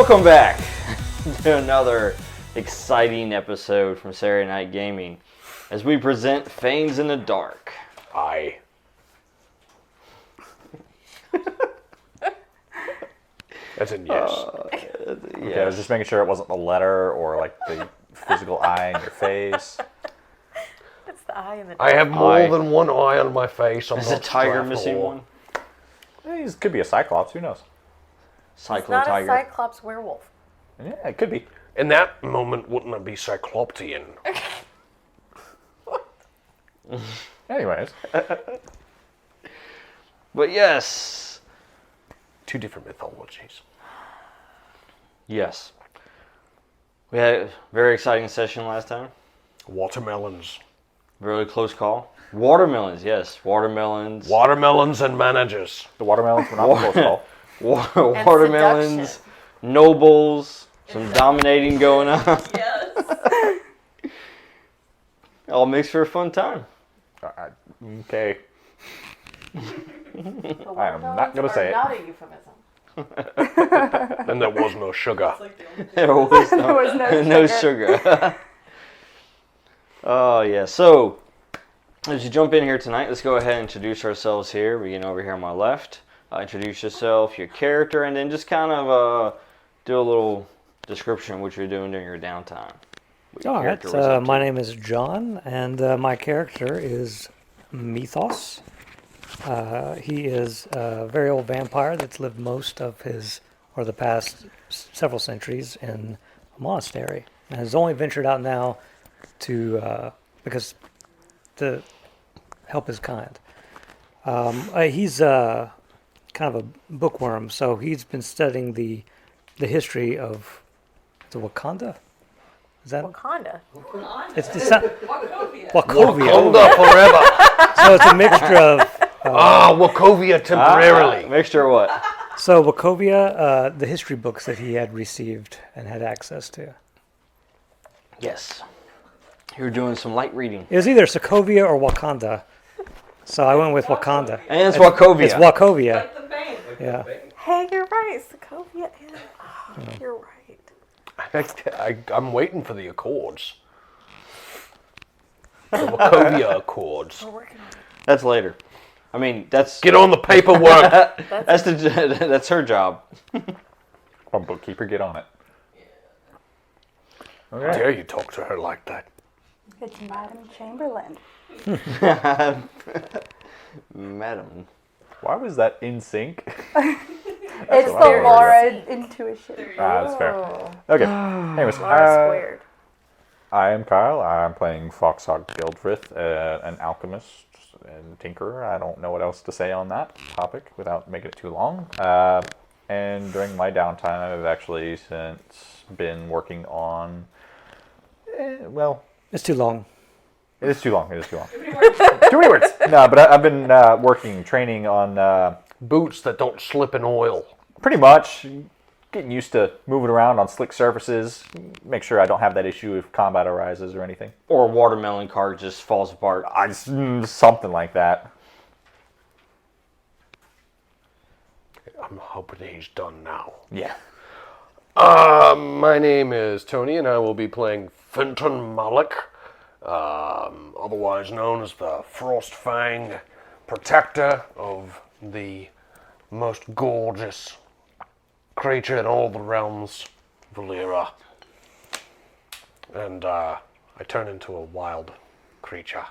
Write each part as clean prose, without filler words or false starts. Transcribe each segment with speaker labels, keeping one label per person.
Speaker 1: Welcome back to another exciting episode from Saturday Night Gaming as we present Fangs in the Dark.
Speaker 2: Aye. That's a yes.
Speaker 3: Okay, I was just making sure it wasn't the letter or like the physical eye in your face.
Speaker 4: It's the eye in the
Speaker 2: I have more than one eye on my face. I'm
Speaker 1: Is
Speaker 2: not
Speaker 1: the tiger
Speaker 2: Strathmore.
Speaker 1: missing one?
Speaker 3: It could be a cyclops, who knows?
Speaker 4: It's not
Speaker 1: Tiger.
Speaker 4: a Cyclops werewolf.
Speaker 3: Yeah, it could be.
Speaker 2: In that moment, wouldn't it be Cycloptian?
Speaker 3: Anyways.
Speaker 1: But yes.
Speaker 2: Two different mythologies.
Speaker 1: Yes. We had a very exciting session last time.
Speaker 2: Watermelons.
Speaker 1: Really close call. Watermelons, yes. Watermelons.
Speaker 2: Watermelons and managers.
Speaker 3: The watermelons were not the close call.
Speaker 1: Watermelons.
Speaker 4: Seduction.
Speaker 1: Nobles. Some dominating going on.
Speaker 4: Yes.
Speaker 1: All makes for a fun time.
Speaker 3: Okay. I am not going to say it.
Speaker 4: Not a euphemism.
Speaker 2: And there was no sugar.
Speaker 1: There was no
Speaker 4: sugar.
Speaker 1: sugar. Oh, yeah. So, as you jump in here tonight, let's go ahead and introduce ourselves here. We begin over here on my left. Introduce yourself, your character, and then just kind of do a little description of what you're doing during your downtime.
Speaker 5: All right. My name is John, and my character is Mythos. He is a very old vampire that's lived most of the past several centuries in a monastery, and has only ventured out now to help his kind. He's kind of a bookworm, so he's been studying the history of the Wakanda. Is that
Speaker 4: Wakanda.
Speaker 5: It's Wachovia.
Speaker 2: Wakanda forever.
Speaker 5: So it's a mixture of.
Speaker 2: Wachovia temporarily.
Speaker 1: Mixture of what?
Speaker 5: So Wachovia, the history books that he had received and had access to.
Speaker 1: Yes. You're doing some light reading.
Speaker 5: It was either Sokovia or Wakanda. So I went with Wakanda.
Speaker 1: And it's Wachovia.
Speaker 5: It's Wachovia.
Speaker 6: Like the bank.
Speaker 5: Yeah.
Speaker 4: Hey, you're right. Sokovia and... You're right.
Speaker 2: I'm waiting for the accords. The Wachovia accords.
Speaker 4: We're working on it.
Speaker 1: That's later. I mean, that's...
Speaker 2: Get on the paperwork.
Speaker 1: That's her job.
Speaker 3: Come on, bookkeeper, get on it.
Speaker 2: How
Speaker 3: Okay.
Speaker 2: dare you talk to her like that?
Speaker 6: It's Madam Chamberlain.
Speaker 1: Madam.
Speaker 3: Why was that in sync?
Speaker 6: It's
Speaker 3: what I
Speaker 6: the Laura intuition.
Speaker 3: That's fair. Okay. Anyways,
Speaker 4: Laura squared.
Speaker 3: I am Kyle. I'm playing Foxhawk Guildfrith, an alchemist and tinkerer. I don't know what else to say on that topic without making it too long. And during my downtime, I've actually since been working on...
Speaker 5: It's too long.
Speaker 3: It is too long. Too many words. No, but I've been training on...
Speaker 2: Boots that don't slip in oil.
Speaker 3: pretty much getting used to moving around on slick surfaces. Make sure I don't have that issue if combat arises or anything.
Speaker 1: Or a watermelon cart just falls apart.
Speaker 3: Something like that.
Speaker 2: I'm hoping he's done now.
Speaker 3: Yeah.
Speaker 2: My name is Tony, and I will be playing Fenton Malik, otherwise known as the Frost Fang, protector of the most gorgeous creature in all the realms, Valera. And I turn into a wild creature.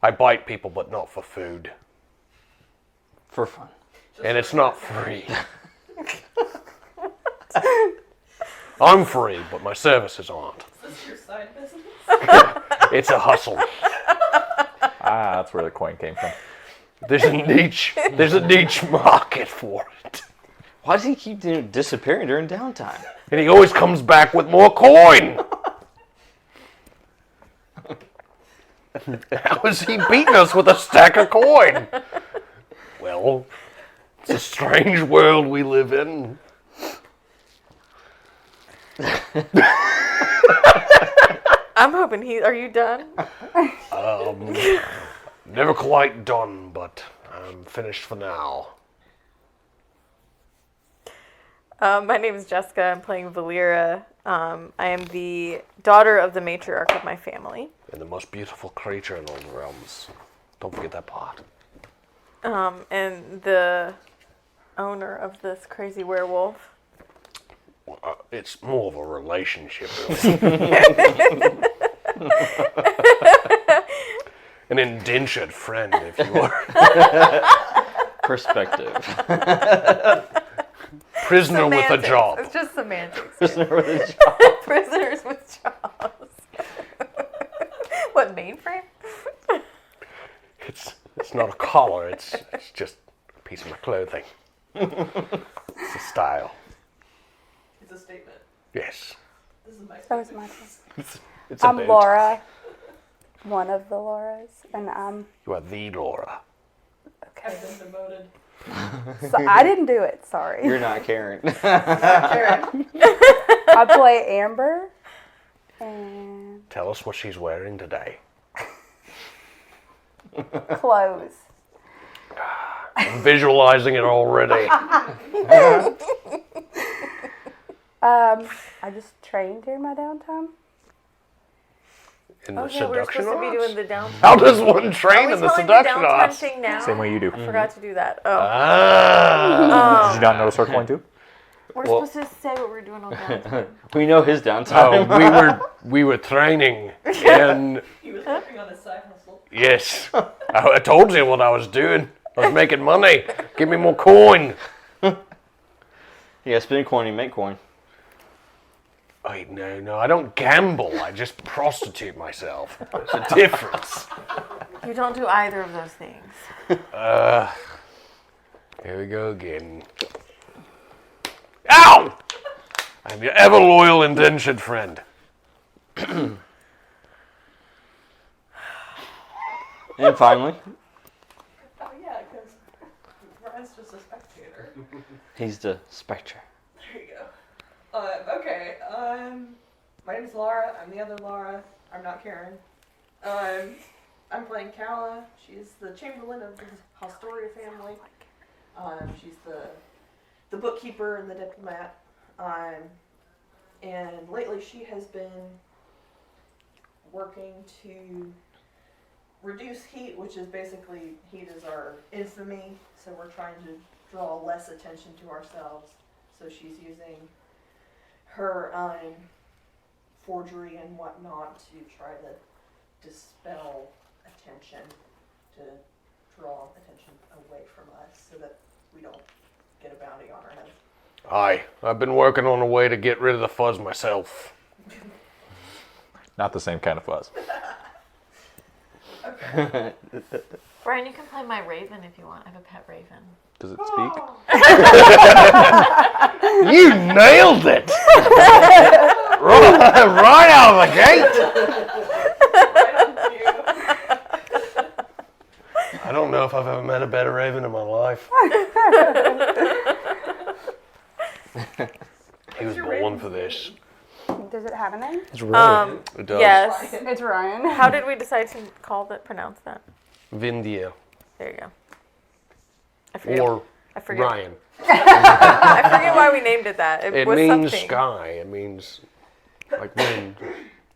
Speaker 2: I bite people, but not for food.
Speaker 1: For fun.
Speaker 2: And it's not free. I'm free, but my services aren't.
Speaker 6: Is this your side business?
Speaker 2: It's a hustle.
Speaker 3: That's where the coin came from.
Speaker 2: There's a niche market for it.
Speaker 1: Why does he keep disappearing during downtime?
Speaker 2: And he always comes back with more coin. How is he beating us with a stack of coin? Well, it's a strange world we live in.
Speaker 4: I'm hoping are you done?
Speaker 2: Never quite done, but I'm finished for now.
Speaker 4: My name is Jessica. I'm playing Valera. I am the daughter of the matriarch of my family.
Speaker 2: And the most beautiful creature in all the realms. Don't forget that part.
Speaker 4: And the owner of this crazy werewolf.
Speaker 2: It's more of a relationship, really. An indentured friend, if you will.
Speaker 1: Perspective.
Speaker 2: Prisoner with a
Speaker 4: Semantics.
Speaker 2: job.
Speaker 4: It's just semantics.
Speaker 1: Prisoner with a job.
Speaker 4: Prisoners with jobs. What, mainframe?
Speaker 2: It's not a collar. It's just a piece of my clothing. It's a style.
Speaker 6: It's a statement.
Speaker 2: Yes.
Speaker 6: This is my That was my turn.
Speaker 2: It's a
Speaker 6: I'm
Speaker 2: boat.
Speaker 6: Laura, one of the Lauras, and I'm.
Speaker 2: You are the Laura.
Speaker 6: Okay. I've been demoted. So I didn't do it. Sorry.
Speaker 1: You're not Karen.
Speaker 6: I play Amber, and
Speaker 2: Tell us what she's wearing today.
Speaker 6: clothes.
Speaker 2: I'm visualizing it already.
Speaker 6: I just trained during my downtime.
Speaker 2: In the
Speaker 4: Okay, we're
Speaker 2: seduction
Speaker 4: supposed to be
Speaker 2: arts?
Speaker 4: doing the downtime.
Speaker 2: How does one train
Speaker 4: Are
Speaker 2: in
Speaker 4: we
Speaker 2: the
Speaker 4: telling
Speaker 2: seduction
Speaker 4: the downtime
Speaker 2: arts?
Speaker 4: thing now?
Speaker 3: Same way you do.
Speaker 4: I forgot to do that. Oh.
Speaker 2: Ah.
Speaker 3: Did you not know circling too?
Speaker 4: We're
Speaker 1: Well-
Speaker 4: supposed to say what we're doing on downtime.
Speaker 1: We know his downtime.
Speaker 2: Oh, we were training, and
Speaker 6: He was working on his side hustle.
Speaker 2: yes, I told you what I was doing. I was making money. Give me more coin.
Speaker 1: Yeah, spin coin, you make coin.
Speaker 2: Wait, no, I don't gamble. I just prostitute myself. There's a difference.
Speaker 4: You don't do either of those things.
Speaker 2: Here we go again. Ow! I'm your ever loyal indentured friend.
Speaker 1: And finally,
Speaker 6: Oh yeah, because Ryan's just a spectator.
Speaker 1: he's the Spectre.
Speaker 6: There you go. Okay. My name's Laura. I'm the other Laura. I'm not Karen. I'm playing Calla. She's the Chamberlain of the Hostoria family. She's the bookkeeper and the diplomat. And lately she has been working to reduce heat, which is basically, heat is our infamy. So we're trying to draw less attention to ourselves. So she's using her forgery and whatnot to try to dispel attention, to draw attention away from us so that we don't get a bounty on our heads.
Speaker 2: Aye, I've been working on a way to get rid of the fuzz myself.
Speaker 3: Not the same kind of fuzz.
Speaker 4: Brian, you can play my raven if you want. I have a pet raven.
Speaker 3: Does it speak?
Speaker 2: You nailed it! right out of the gate! I don't know if I've ever met a better raven in my life. He was born for this.
Speaker 6: Does it have a name?
Speaker 3: It's really.
Speaker 2: It does.
Speaker 4: Yes.
Speaker 6: It's Ryan.
Speaker 4: How did we decide to pronounce that?
Speaker 2: Vindia.
Speaker 4: There you go. I forget.
Speaker 2: Or
Speaker 4: I forget.
Speaker 2: Ryan.
Speaker 4: I forget why we named it that.
Speaker 2: It
Speaker 4: was
Speaker 2: means
Speaker 4: something.
Speaker 2: sky. It means like wind.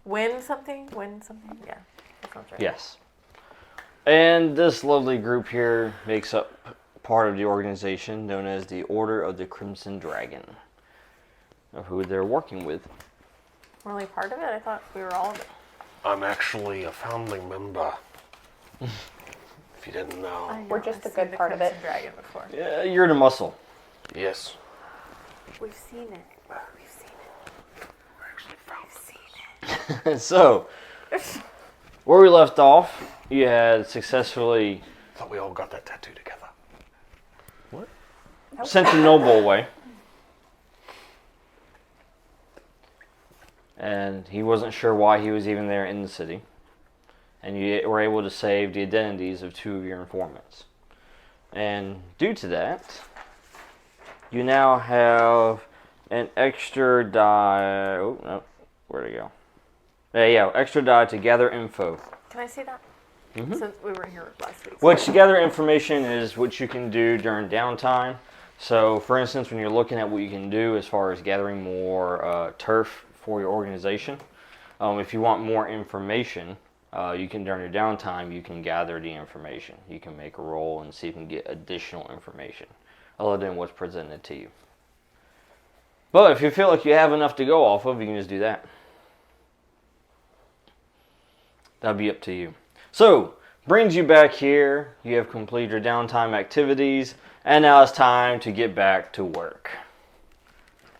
Speaker 4: Win something? Win something? Yeah. That sounds right.
Speaker 1: Yes. And this lovely group here makes up part of the organization known as the Order of the Crimson Dragon, of who they're working with.
Speaker 4: We're only part of it? I thought we were all of it.
Speaker 2: I'm actually a founding member. If you didn't know.
Speaker 4: I know,
Speaker 6: We're just
Speaker 4: I've
Speaker 6: a good
Speaker 4: seen the
Speaker 6: part of
Speaker 4: Crimson
Speaker 6: it.
Speaker 4: Dragon before.
Speaker 1: Yeah, you're the muscle.
Speaker 2: Yes.
Speaker 4: We've seen it. We've seen it.
Speaker 2: I actually found it.
Speaker 1: So, where we left off, you had successfully
Speaker 2: I thought we all got that tattoo together.
Speaker 1: sent the noble away. And he wasn't sure why he was even there in the city. And you were able to save the identities of two of your informants. And due to that, you now have an extra die. Oh, no. Where'd it go? Yeah, extra die to gather info.
Speaker 4: Can I see that? Since we were here last week.
Speaker 1: Which gather information is what you can do during downtime So, for instance, when you're looking at what you can do as far as gathering more turf for your organization, if you want more information, you can, during your downtime, you can gather the information. You can make a roll and see if you can get additional information other than what's presented to you. But if you feel like you have enough to go off of, you can just do that. That'll be up to you. So, brings you back here. You have completed your downtime activities. And now it's time to get back to work.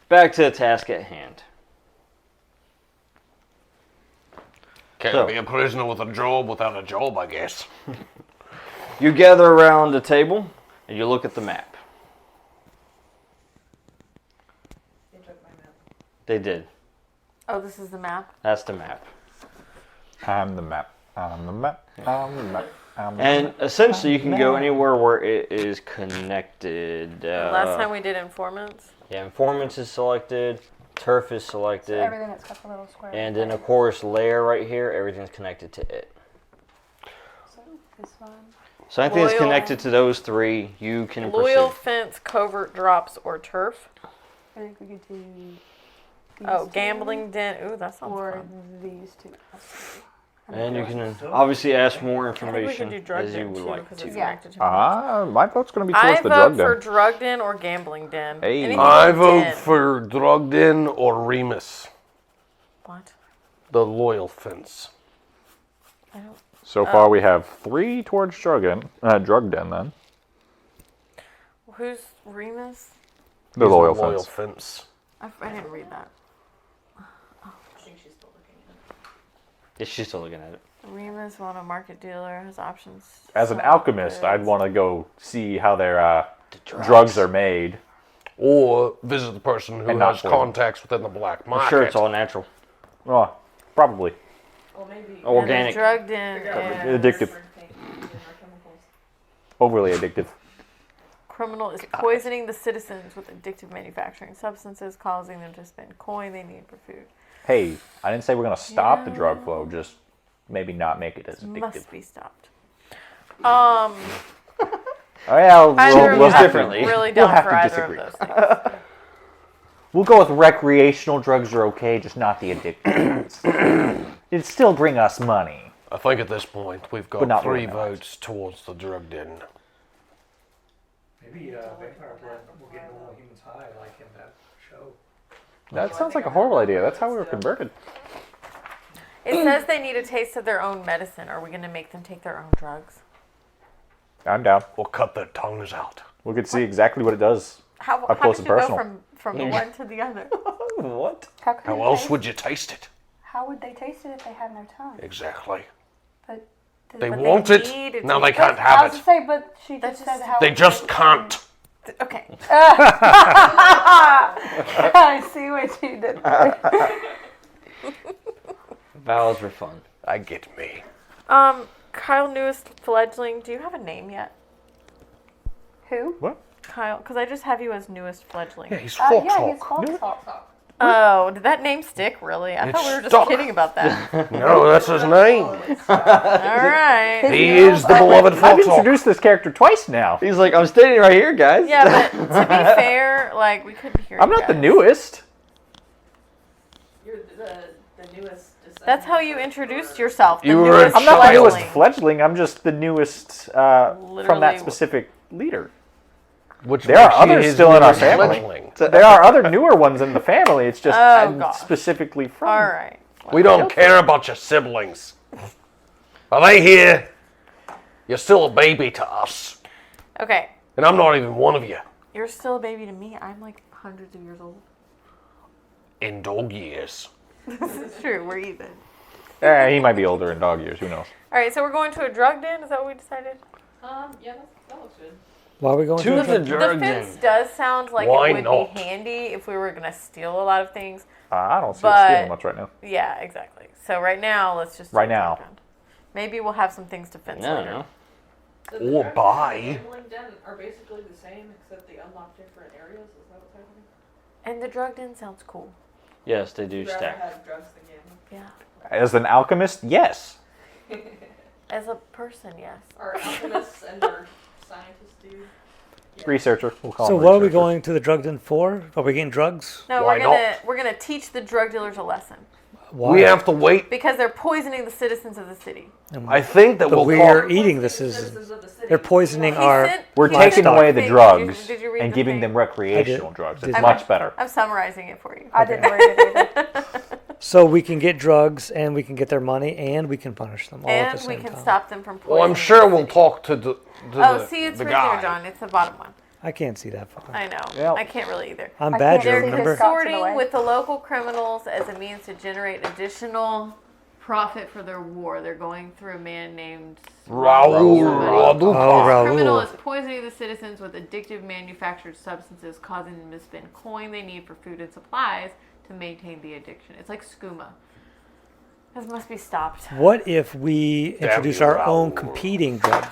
Speaker 1: Back to the task at hand.
Speaker 2: Can't be a prisoner with a job without a job, I guess.
Speaker 1: You gather around the table and you look at the map.
Speaker 6: They took my map.
Speaker 1: They did.
Speaker 4: Oh, this is the map?
Speaker 1: That's the map.
Speaker 3: I'm the map. I'm the map. I'm the map.
Speaker 1: And essentially you can go anywhere where it is connected.
Speaker 4: Last time we did informants.
Speaker 1: Yeah, informants is selected. Turf is
Speaker 7: So
Speaker 1: selected.
Speaker 7: everything that's got the little square.
Speaker 1: And then of course layer right here, everything's connected to it.
Speaker 7: So this one.
Speaker 1: So anything that's
Speaker 4: Loyal-
Speaker 1: connected to those three, you can
Speaker 4: Loyal,
Speaker 1: proceed.
Speaker 4: fence, covert, drops, or turf.
Speaker 7: I think we could do.
Speaker 4: Oh,
Speaker 7: these
Speaker 4: gambling
Speaker 7: two,
Speaker 4: den. Ooh, that sounds
Speaker 7: or
Speaker 4: fun.
Speaker 7: these two. Let's see.
Speaker 1: And you can obviously ask more
Speaker 4: I think we
Speaker 1: information
Speaker 4: could do drug
Speaker 1: as you
Speaker 4: den
Speaker 1: would
Speaker 4: too,
Speaker 1: like
Speaker 4: because
Speaker 1: to.
Speaker 4: it's
Speaker 7: Yeah.
Speaker 4: connected to the
Speaker 3: My vote's going to be
Speaker 4: I
Speaker 3: towards the
Speaker 4: vote
Speaker 3: drug
Speaker 4: for
Speaker 3: den.
Speaker 4: drug den or gambling den.
Speaker 3: Hey.
Speaker 4: Anything
Speaker 2: I
Speaker 4: with
Speaker 2: vote
Speaker 4: den.
Speaker 2: for Drugden or Remus,
Speaker 4: What?
Speaker 2: the loyal fence.
Speaker 4: I don't.
Speaker 3: So far we have 3 towards drug den then.
Speaker 4: Who's Remus?
Speaker 3: The
Speaker 2: He's
Speaker 3: loyal
Speaker 2: the loyal
Speaker 3: fence.
Speaker 2: fence.
Speaker 4: I didn't read that.
Speaker 6: I think she's still looking at it.
Speaker 1: Yeah, she's still looking at it.
Speaker 4: Remus, well, a market dealer, has options.
Speaker 3: As an
Speaker 4: Some
Speaker 3: alchemist, I'd
Speaker 4: goods.
Speaker 3: want to go see how their drugs are made.
Speaker 2: Or visit the person who
Speaker 3: And not
Speaker 2: has
Speaker 3: poison.
Speaker 2: contacts within the black
Speaker 1: I'm
Speaker 2: market.
Speaker 1: sure it's all natural.
Speaker 3: Oh, probably.
Speaker 6: Well, maybe.
Speaker 1: Oh, organic.
Speaker 4: And the drug den
Speaker 6: Figure out
Speaker 4: is
Speaker 3: Addictive.
Speaker 6: where to paint our chemicals.
Speaker 3: Overly addictive.
Speaker 4: criminal is poisoning the citizens with addictive manufacturing substances, causing them to spend coin they need for food.
Speaker 3: Hey, I didn't say we're going to stop the
Speaker 4: Yeah.
Speaker 3: drug flow, just maybe not make it as addictive.
Speaker 4: Must be stopped.
Speaker 3: Oh, yeah,
Speaker 4: Either of
Speaker 3: we'll
Speaker 4: us
Speaker 3: have
Speaker 1: differently.
Speaker 4: really
Speaker 3: We'll
Speaker 4: down
Speaker 3: have
Speaker 4: for
Speaker 3: to
Speaker 4: either
Speaker 3: disagree.
Speaker 4: of those things.
Speaker 3: We'll go with recreational drugs are okay, just not the addictive ones. It'd still bring us money.
Speaker 2: I think at this point we've
Speaker 3: But
Speaker 2: got
Speaker 3: not
Speaker 2: 3
Speaker 3: really nice.
Speaker 2: votes towards the drug den.
Speaker 5: Maybe vampire blood will get normal humans high, like in that show.
Speaker 3: That sounds like a horrible idea. That's how we were converted.
Speaker 4: It says they need a taste of their own medicine. Are we going to make them take their own drugs?
Speaker 3: I'm down.
Speaker 2: We'll cut their tongues out.
Speaker 3: We could see exactly what it does.
Speaker 4: How
Speaker 3: Up close
Speaker 4: did
Speaker 3: and
Speaker 4: you
Speaker 3: personal.
Speaker 4: go from the one to the other?
Speaker 1: What?
Speaker 7: How, could
Speaker 2: How
Speaker 7: they
Speaker 2: else
Speaker 7: taste-
Speaker 2: would you taste it?
Speaker 7: How would they taste it if they had no tongue?
Speaker 2: Exactly.
Speaker 7: But
Speaker 2: They
Speaker 4: But
Speaker 2: want
Speaker 4: they
Speaker 2: it.
Speaker 4: need it
Speaker 2: Now
Speaker 4: to
Speaker 2: they
Speaker 4: be-
Speaker 2: can't
Speaker 7: I
Speaker 2: have
Speaker 7: was
Speaker 2: it.
Speaker 7: to say, but she
Speaker 4: That's
Speaker 7: just said
Speaker 4: just-
Speaker 7: how.
Speaker 2: They just can't.
Speaker 4: Okay.
Speaker 7: I see what you did there.
Speaker 1: Vows were fun.
Speaker 2: I get me.
Speaker 4: Kyle, newest fledgling. Do you have a name yet?
Speaker 7: Who?
Speaker 3: What?
Speaker 4: Kyle, because I just have you as newest fledgling.
Speaker 2: Yeah, he's
Speaker 7: Yeah, he's
Speaker 2: Foxhawk.
Speaker 7: Foxhawk.
Speaker 4: Oh, did that name stick, really? I thought we were just
Speaker 2: stuck.
Speaker 4: kidding about that.
Speaker 2: No, that's his name.
Speaker 4: All right.
Speaker 2: He is the beloved
Speaker 3: I've
Speaker 2: Foxhawk.
Speaker 3: introduced this character twice now.
Speaker 1: He's like, I'm standing right here, guys.
Speaker 4: Yeah, but to be fair, like, we couldn't hear
Speaker 3: I'm
Speaker 4: you
Speaker 3: not the
Speaker 4: guys.
Speaker 3: newest.
Speaker 6: You're the newest.
Speaker 4: That's how you introduced yourself. The
Speaker 2: You were
Speaker 4: newest
Speaker 3: I'm not the
Speaker 4: fledgling.
Speaker 3: newest fledgling. I'm just the newest from
Speaker 4: Literally.
Speaker 3: that specific leader.
Speaker 2: Which
Speaker 3: There are
Speaker 2: makes you
Speaker 3: others
Speaker 2: his
Speaker 3: still in our
Speaker 2: newest
Speaker 3: family.
Speaker 2: fledgling.
Speaker 3: There are other newer ones in the family. It's just
Speaker 4: Oh,
Speaker 3: I'm
Speaker 4: gosh.
Speaker 3: specifically from.
Speaker 4: All right.
Speaker 2: We don't care about your siblings. Are they here? You're still a baby to us.
Speaker 4: Okay.
Speaker 2: And I'm not even one of you.
Speaker 4: You're still a baby to me. I'm like hundreds of years old.
Speaker 2: In dog years.
Speaker 4: This is true. We're even.
Speaker 3: He might be older in dog years. Who knows?
Speaker 4: All right. So we're going to a drug den. Is that what we decided?
Speaker 6: Yeah, that looks good.
Speaker 5: Why are we going
Speaker 1: To
Speaker 5: to
Speaker 1: the
Speaker 5: a
Speaker 1: drug
Speaker 4: The fence
Speaker 1: den.
Speaker 4: does sound like
Speaker 2: Why
Speaker 4: it would
Speaker 2: not?
Speaker 4: be handy if we were going to steal a lot of things.
Speaker 3: I don't see
Speaker 4: But-
Speaker 3: us stealing much right now.
Speaker 4: Yeah, exactly. So right now, let's just do
Speaker 3: Right
Speaker 4: a drug
Speaker 3: now.
Speaker 4: den. Maybe we'll have some things to fence
Speaker 1: No,
Speaker 4: later.
Speaker 1: no.
Speaker 6: So
Speaker 2: Or
Speaker 6: drugs
Speaker 2: buy.
Speaker 6: and the gambling den are basically the same, except they unlock different areas. Is that what's happening?
Speaker 4: And the drug den sounds cool.
Speaker 1: Yes, they do
Speaker 6: You'd rather
Speaker 1: stack.
Speaker 6: have drugs than gambling.
Speaker 4: Yeah.
Speaker 3: As an alchemist, yes.
Speaker 4: As a person, yes.
Speaker 6: Our alchemists and our scientists do.
Speaker 3: Researcher. We'll call
Speaker 5: So
Speaker 3: him
Speaker 5: what are we
Speaker 3: researcher.
Speaker 5: going to the drug den for? Are we getting drugs?
Speaker 4: No,
Speaker 2: Why
Speaker 4: we're gonna teach the drug dealers a lesson
Speaker 5: Why?
Speaker 2: We have to wait.
Speaker 4: because they're poisoning the citizens of the city.
Speaker 2: I think that
Speaker 5: But
Speaker 2: we'll
Speaker 5: we're
Speaker 2: talk.
Speaker 5: eating the citizens. They're poisoning
Speaker 4: He
Speaker 5: our.
Speaker 4: sent-
Speaker 3: We're
Speaker 4: he
Speaker 3: taking
Speaker 4: sent
Speaker 3: away
Speaker 4: the
Speaker 3: the
Speaker 4: thing.
Speaker 3: drugs
Speaker 4: Did you read
Speaker 3: and
Speaker 4: the
Speaker 3: giving
Speaker 4: thing?
Speaker 3: them recreational drugs. It's
Speaker 5: Did.
Speaker 3: much better.
Speaker 4: I'm summarizing it for you.
Speaker 7: I didn't read it either.
Speaker 5: So we can get drugs and we can get their money and we can punish them all at the
Speaker 4: And we
Speaker 5: same
Speaker 4: can
Speaker 5: time.
Speaker 4: stop them from poisoning.
Speaker 2: Well, I'm sure
Speaker 4: the
Speaker 2: we'll
Speaker 4: city.
Speaker 2: talk to the
Speaker 4: Oh, see, it's
Speaker 2: the
Speaker 4: right
Speaker 2: guy.
Speaker 4: there, John. It's the bottom one.
Speaker 5: I can't see that far.
Speaker 4: I know.
Speaker 3: Yep.
Speaker 4: I can't really either.
Speaker 5: I'm
Speaker 7: I
Speaker 5: Badger,
Speaker 7: can't
Speaker 4: They're
Speaker 7: see
Speaker 5: remember?
Speaker 7: his Scots in the
Speaker 4: consorting
Speaker 7: way.
Speaker 4: with the local criminals as a means to generate additional profit for their war. They're going through a man named
Speaker 2: Raoul
Speaker 4: somebody.
Speaker 5: Oh,
Speaker 2: Radupa.
Speaker 4: Criminal
Speaker 5: Raul.
Speaker 4: is poisoning the citizens with addictive manufactured substances, causing them to spend coin they need for food and supplies to maintain the addiction. It's like skooma. This must be stopped.
Speaker 5: What if we introduce our own
Speaker 2: Raul.
Speaker 5: competing drug?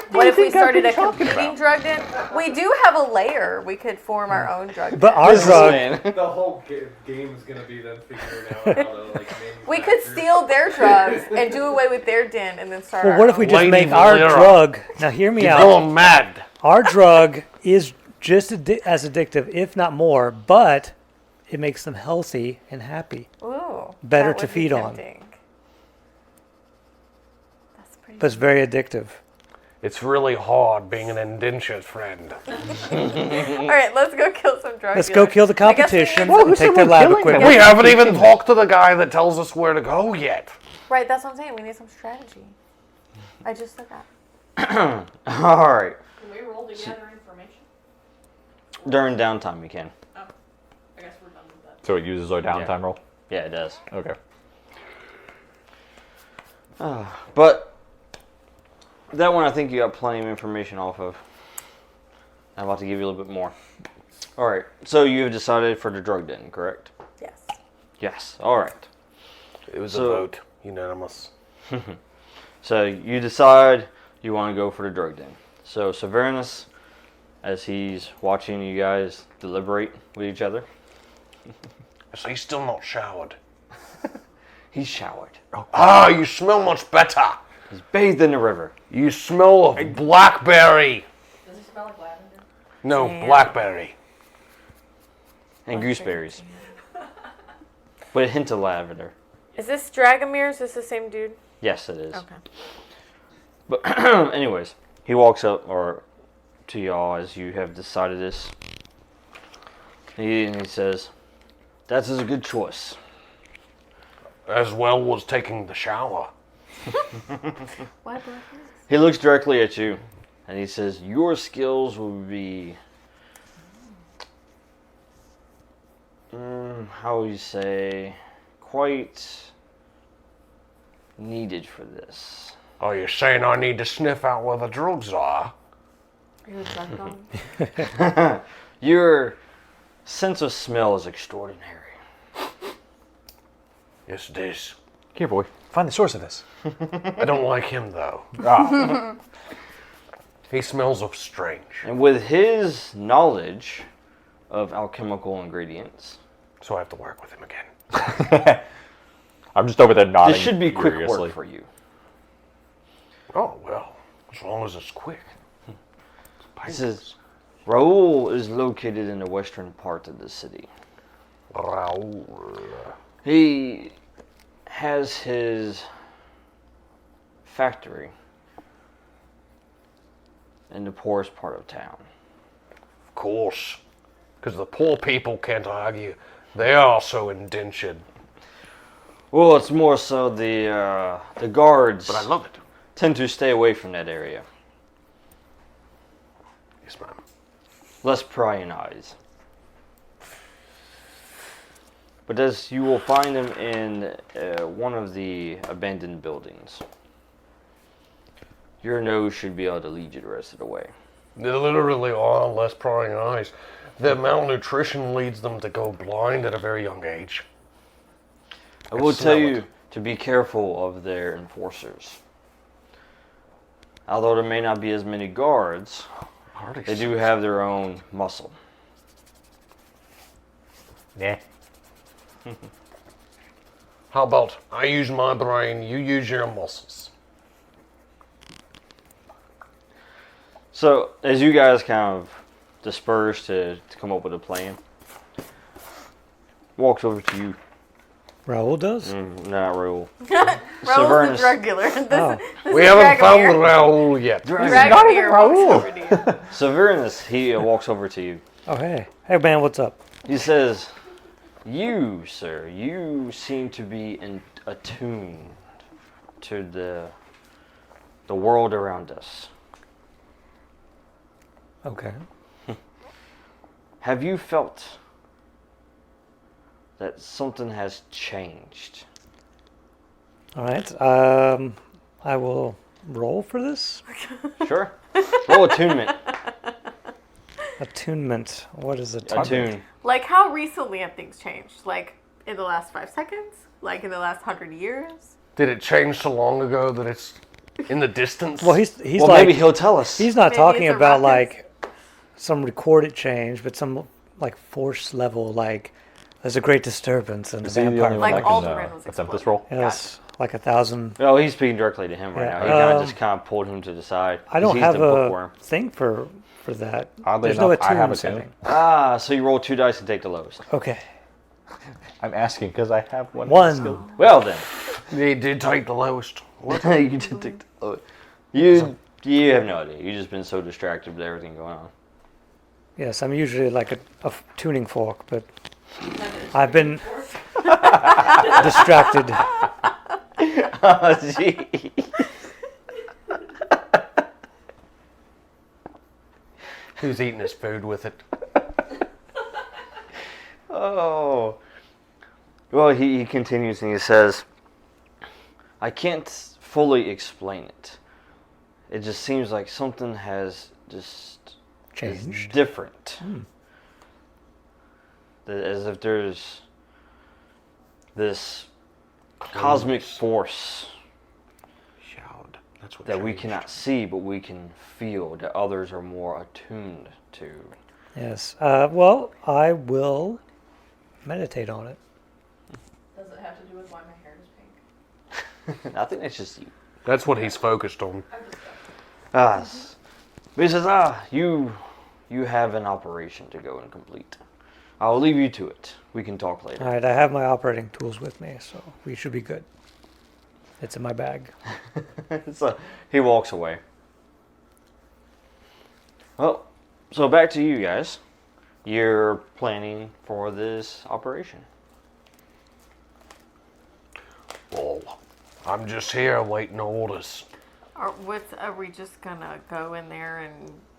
Speaker 4: What if we started a competing drug den? We do have a layer. We could form our own drug
Speaker 5: But
Speaker 4: den.
Speaker 5: our drug,
Speaker 1: Man.
Speaker 8: The whole game is gonna be them figuring out how to like
Speaker 4: We could steal their drugs and do away with their den and then start
Speaker 5: well,
Speaker 4: our
Speaker 5: what if we
Speaker 4: own.
Speaker 5: just
Speaker 2: Lady
Speaker 5: make our
Speaker 2: Valera.
Speaker 5: drug? Now, hear me
Speaker 2: You're
Speaker 5: out.
Speaker 2: going mad.
Speaker 5: Our drug is just as addictive, if not more, but it makes them healthy and happy.
Speaker 4: Ooh,
Speaker 5: Better
Speaker 4: that
Speaker 5: to
Speaker 4: would be
Speaker 5: feed on.
Speaker 4: tempting. That's pretty
Speaker 5: But it's very addictive.
Speaker 2: It's really hard being an indentured friend.
Speaker 4: All right, let's go kill some drugs.
Speaker 5: Let's go kill the
Speaker 4: I guess we
Speaker 5: competition
Speaker 4: need some-
Speaker 5: and take their lab equipment.
Speaker 2: We haven't even talked to the guy that tells us where to go yet.
Speaker 4: Right, that's what I'm saying. We need some strategy. I just said that.
Speaker 1: All right.
Speaker 6: Can we roll to gather information?
Speaker 1: During downtime, you can.
Speaker 6: I guess we're done with that.
Speaker 3: So it uses our downtime roll?
Speaker 1: Yeah, it does.
Speaker 3: Okay.
Speaker 1: But that one, I think you got plenty of information off of. I'm about to give you a little bit more. All right. So you have decided for the drug den, correct?
Speaker 4: Yes.
Speaker 1: Yes. All right.
Speaker 2: It was
Speaker 1: So-
Speaker 2: a vote, unanimous.
Speaker 1: So you decide you want to go for the drug den. So Severinus, as he's watching you guys deliberate with each other,
Speaker 2: So he's still not showered.
Speaker 1: he's showered.
Speaker 2: Ah, you smell much better.
Speaker 1: He's bathed in the river.
Speaker 2: You smell of blackberry.
Speaker 6: Does it smell like lavender?
Speaker 2: No,
Speaker 4: Damn.
Speaker 2: blackberry.
Speaker 1: And gooseberries. With a hint of lavender.
Speaker 4: Is this Dragomir? Is this the same dude?
Speaker 1: Yes, it is.
Speaker 4: Okay.
Speaker 1: But anyways, he walks up to y'all as you have decided this. And he says, "That is a good choice."
Speaker 2: As well as taking the shower.
Speaker 4: Why black?
Speaker 1: He looks directly at you, and he says, "Your skills will be, how would you say, quite needed for this."
Speaker 2: Oh, you're saying I need to sniff out where the drugs are?
Speaker 4: Are you a drug dog?
Speaker 1: Your sense of smell is extraordinary.
Speaker 2: Yes, it is.
Speaker 3: Here, boy. Find the source of this.
Speaker 2: I don't like him, though.
Speaker 3: Ah.
Speaker 2: He smells of strange.
Speaker 1: And with his knowledge of alchemical ingredients,
Speaker 2: So I have to work with him again.
Speaker 3: I'm just over there nodding.
Speaker 1: this should be quick
Speaker 3: furiously.
Speaker 1: work for you.
Speaker 2: Oh, well, as long as it's quick.
Speaker 1: He says, Raoul is located in the western part of the city.
Speaker 2: Raoul.
Speaker 1: He has his factory in the poorest part of town.
Speaker 2: Of course. Because the poor people can't argue. They are so indentured.
Speaker 1: Well, it's more so the guards
Speaker 2: But I love it.
Speaker 1: tend to stay away from that area.
Speaker 2: Yes, ma'am.
Speaker 1: Less prying eyes. But as you will find them in one of the abandoned buildings. Your nose should be able to lead you the rest of the way.
Speaker 2: They literally are less prying eyes. Their malnutrition leads them to go blind at a very young age.
Speaker 1: I will
Speaker 2: smell
Speaker 1: tell you
Speaker 2: it.
Speaker 1: to be careful of their enforcers. Although there may not be as many guards, they do have their own muscle.
Speaker 3: Yeah.
Speaker 2: How about I use my brain, you use your muscles?
Speaker 1: So, as you guys kind of disperse to come up with a plan. Walks over to you.
Speaker 5: Raoul does?
Speaker 1: Not Raoul.
Speaker 4: Raoul's
Speaker 1: Severnus.
Speaker 4: the drug dealer.
Speaker 5: Oh.
Speaker 2: We haven't found the Raoul yet.
Speaker 4: Dragomir walks over to you.
Speaker 1: Severnus, he walks over to you.
Speaker 5: Oh, hey. Hey, man, what's up?
Speaker 1: He says, "You, sir, you seem to be attuned to the world around us.
Speaker 5: Okay.
Speaker 1: Have you felt that something has changed?"
Speaker 5: All right. I will roll for this.
Speaker 1: Sure. Roll attunement.
Speaker 5: Attunement. What is it?
Speaker 1: Attune.
Speaker 4: Like, how recently have things changed? Like, in the last 5 seconds? Like, in the last 100 years?
Speaker 2: Did it change so long ago that it's in the distance?
Speaker 5: Well, he's
Speaker 1: Well,
Speaker 5: like
Speaker 1: maybe he'll tell us.
Speaker 5: he's not
Speaker 4: Maybe
Speaker 5: talking
Speaker 4: it's a
Speaker 5: about
Speaker 4: ruckus.
Speaker 5: like some recorded change, but some like force level. Like there's a great disturbance in the
Speaker 3: Is he the
Speaker 5: vampire.
Speaker 3: only one
Speaker 4: Like
Speaker 3: that
Speaker 4: all
Speaker 3: can
Speaker 4: the red was
Speaker 3: attempt this
Speaker 4: exploding.
Speaker 3: roll?
Speaker 5: Yes, like 1,000.
Speaker 1: Oh, he's speaking directly to him right
Speaker 5: Yeah,
Speaker 1: now. He kind of
Speaker 5: um,
Speaker 1: just kind of pulled him to the side.
Speaker 5: I don't
Speaker 1: 'cause he's
Speaker 5: have
Speaker 1: the
Speaker 5: a
Speaker 1: bookworm.
Speaker 5: thing for that.
Speaker 3: Oddly
Speaker 5: There's no
Speaker 3: enough, I have
Speaker 5: attune
Speaker 3: a tune.
Speaker 5: setting.
Speaker 1: Ah, so you roll 2 dice and take the lowest.
Speaker 5: Okay.
Speaker 3: I'm asking because I have one.
Speaker 5: One.
Speaker 1: Well then,
Speaker 2: He did take the lowest. What?
Speaker 1: you did take the lowest. You have no idea. You've just been so distracted with everything going on.
Speaker 5: Yes, I'm usually like a tuning fork, but I've been distracted.
Speaker 1: Oh, gee.
Speaker 2: Who's eating his food with it?
Speaker 1: Oh. Well, he continues and he says, "I can't fully explain it. It just seems like something has just
Speaker 5: Changed.
Speaker 1: is different. As if there's this cosmic force
Speaker 2: Shout. That's what
Speaker 1: that we
Speaker 2: changed.
Speaker 1: cannot see, but we can feel, that others are more attuned to."
Speaker 5: Yes. Well, I will meditate on it.
Speaker 6: Does it have to do with why my hair is pink?
Speaker 1: I think that's just you.
Speaker 2: That's what he's focused on.
Speaker 6: I'm just
Speaker 1: But he says, you have an operation to go and complete. I'll leave you to it. We can talk later.
Speaker 5: All right, I have my operating tools with me, so we should be good. It's in my bag.
Speaker 1: So he walks away. Well, so back to you guys. You're planning for this operation.
Speaker 2: Well, I'm just here waiting orders.
Speaker 4: Are we just gonna go in there and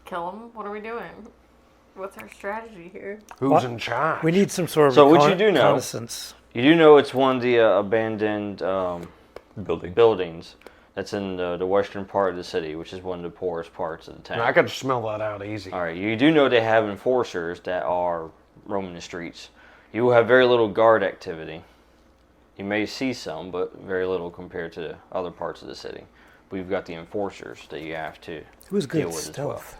Speaker 4: kill him? What are we doing? What's our strategy here?
Speaker 2: Who's
Speaker 5: What?
Speaker 2: in charge?
Speaker 5: We need some sort of
Speaker 1: So what you do know-
Speaker 5: reconnaissance.
Speaker 1: You do know it's one of the abandoned
Speaker 3: Building.
Speaker 1: buildings that's in the western part of the city, which is one of the poorest parts of the town.
Speaker 2: I could smell that out easy.
Speaker 1: All right, you do know they have enforcers that are roaming the streets. You will have very little guard activity. You may see some, but very little compared to other parts of the city. But you've got the enforcers that you have to
Speaker 5: Who's good
Speaker 1: deal
Speaker 5: at
Speaker 1: with as well.
Speaker 5: stealth?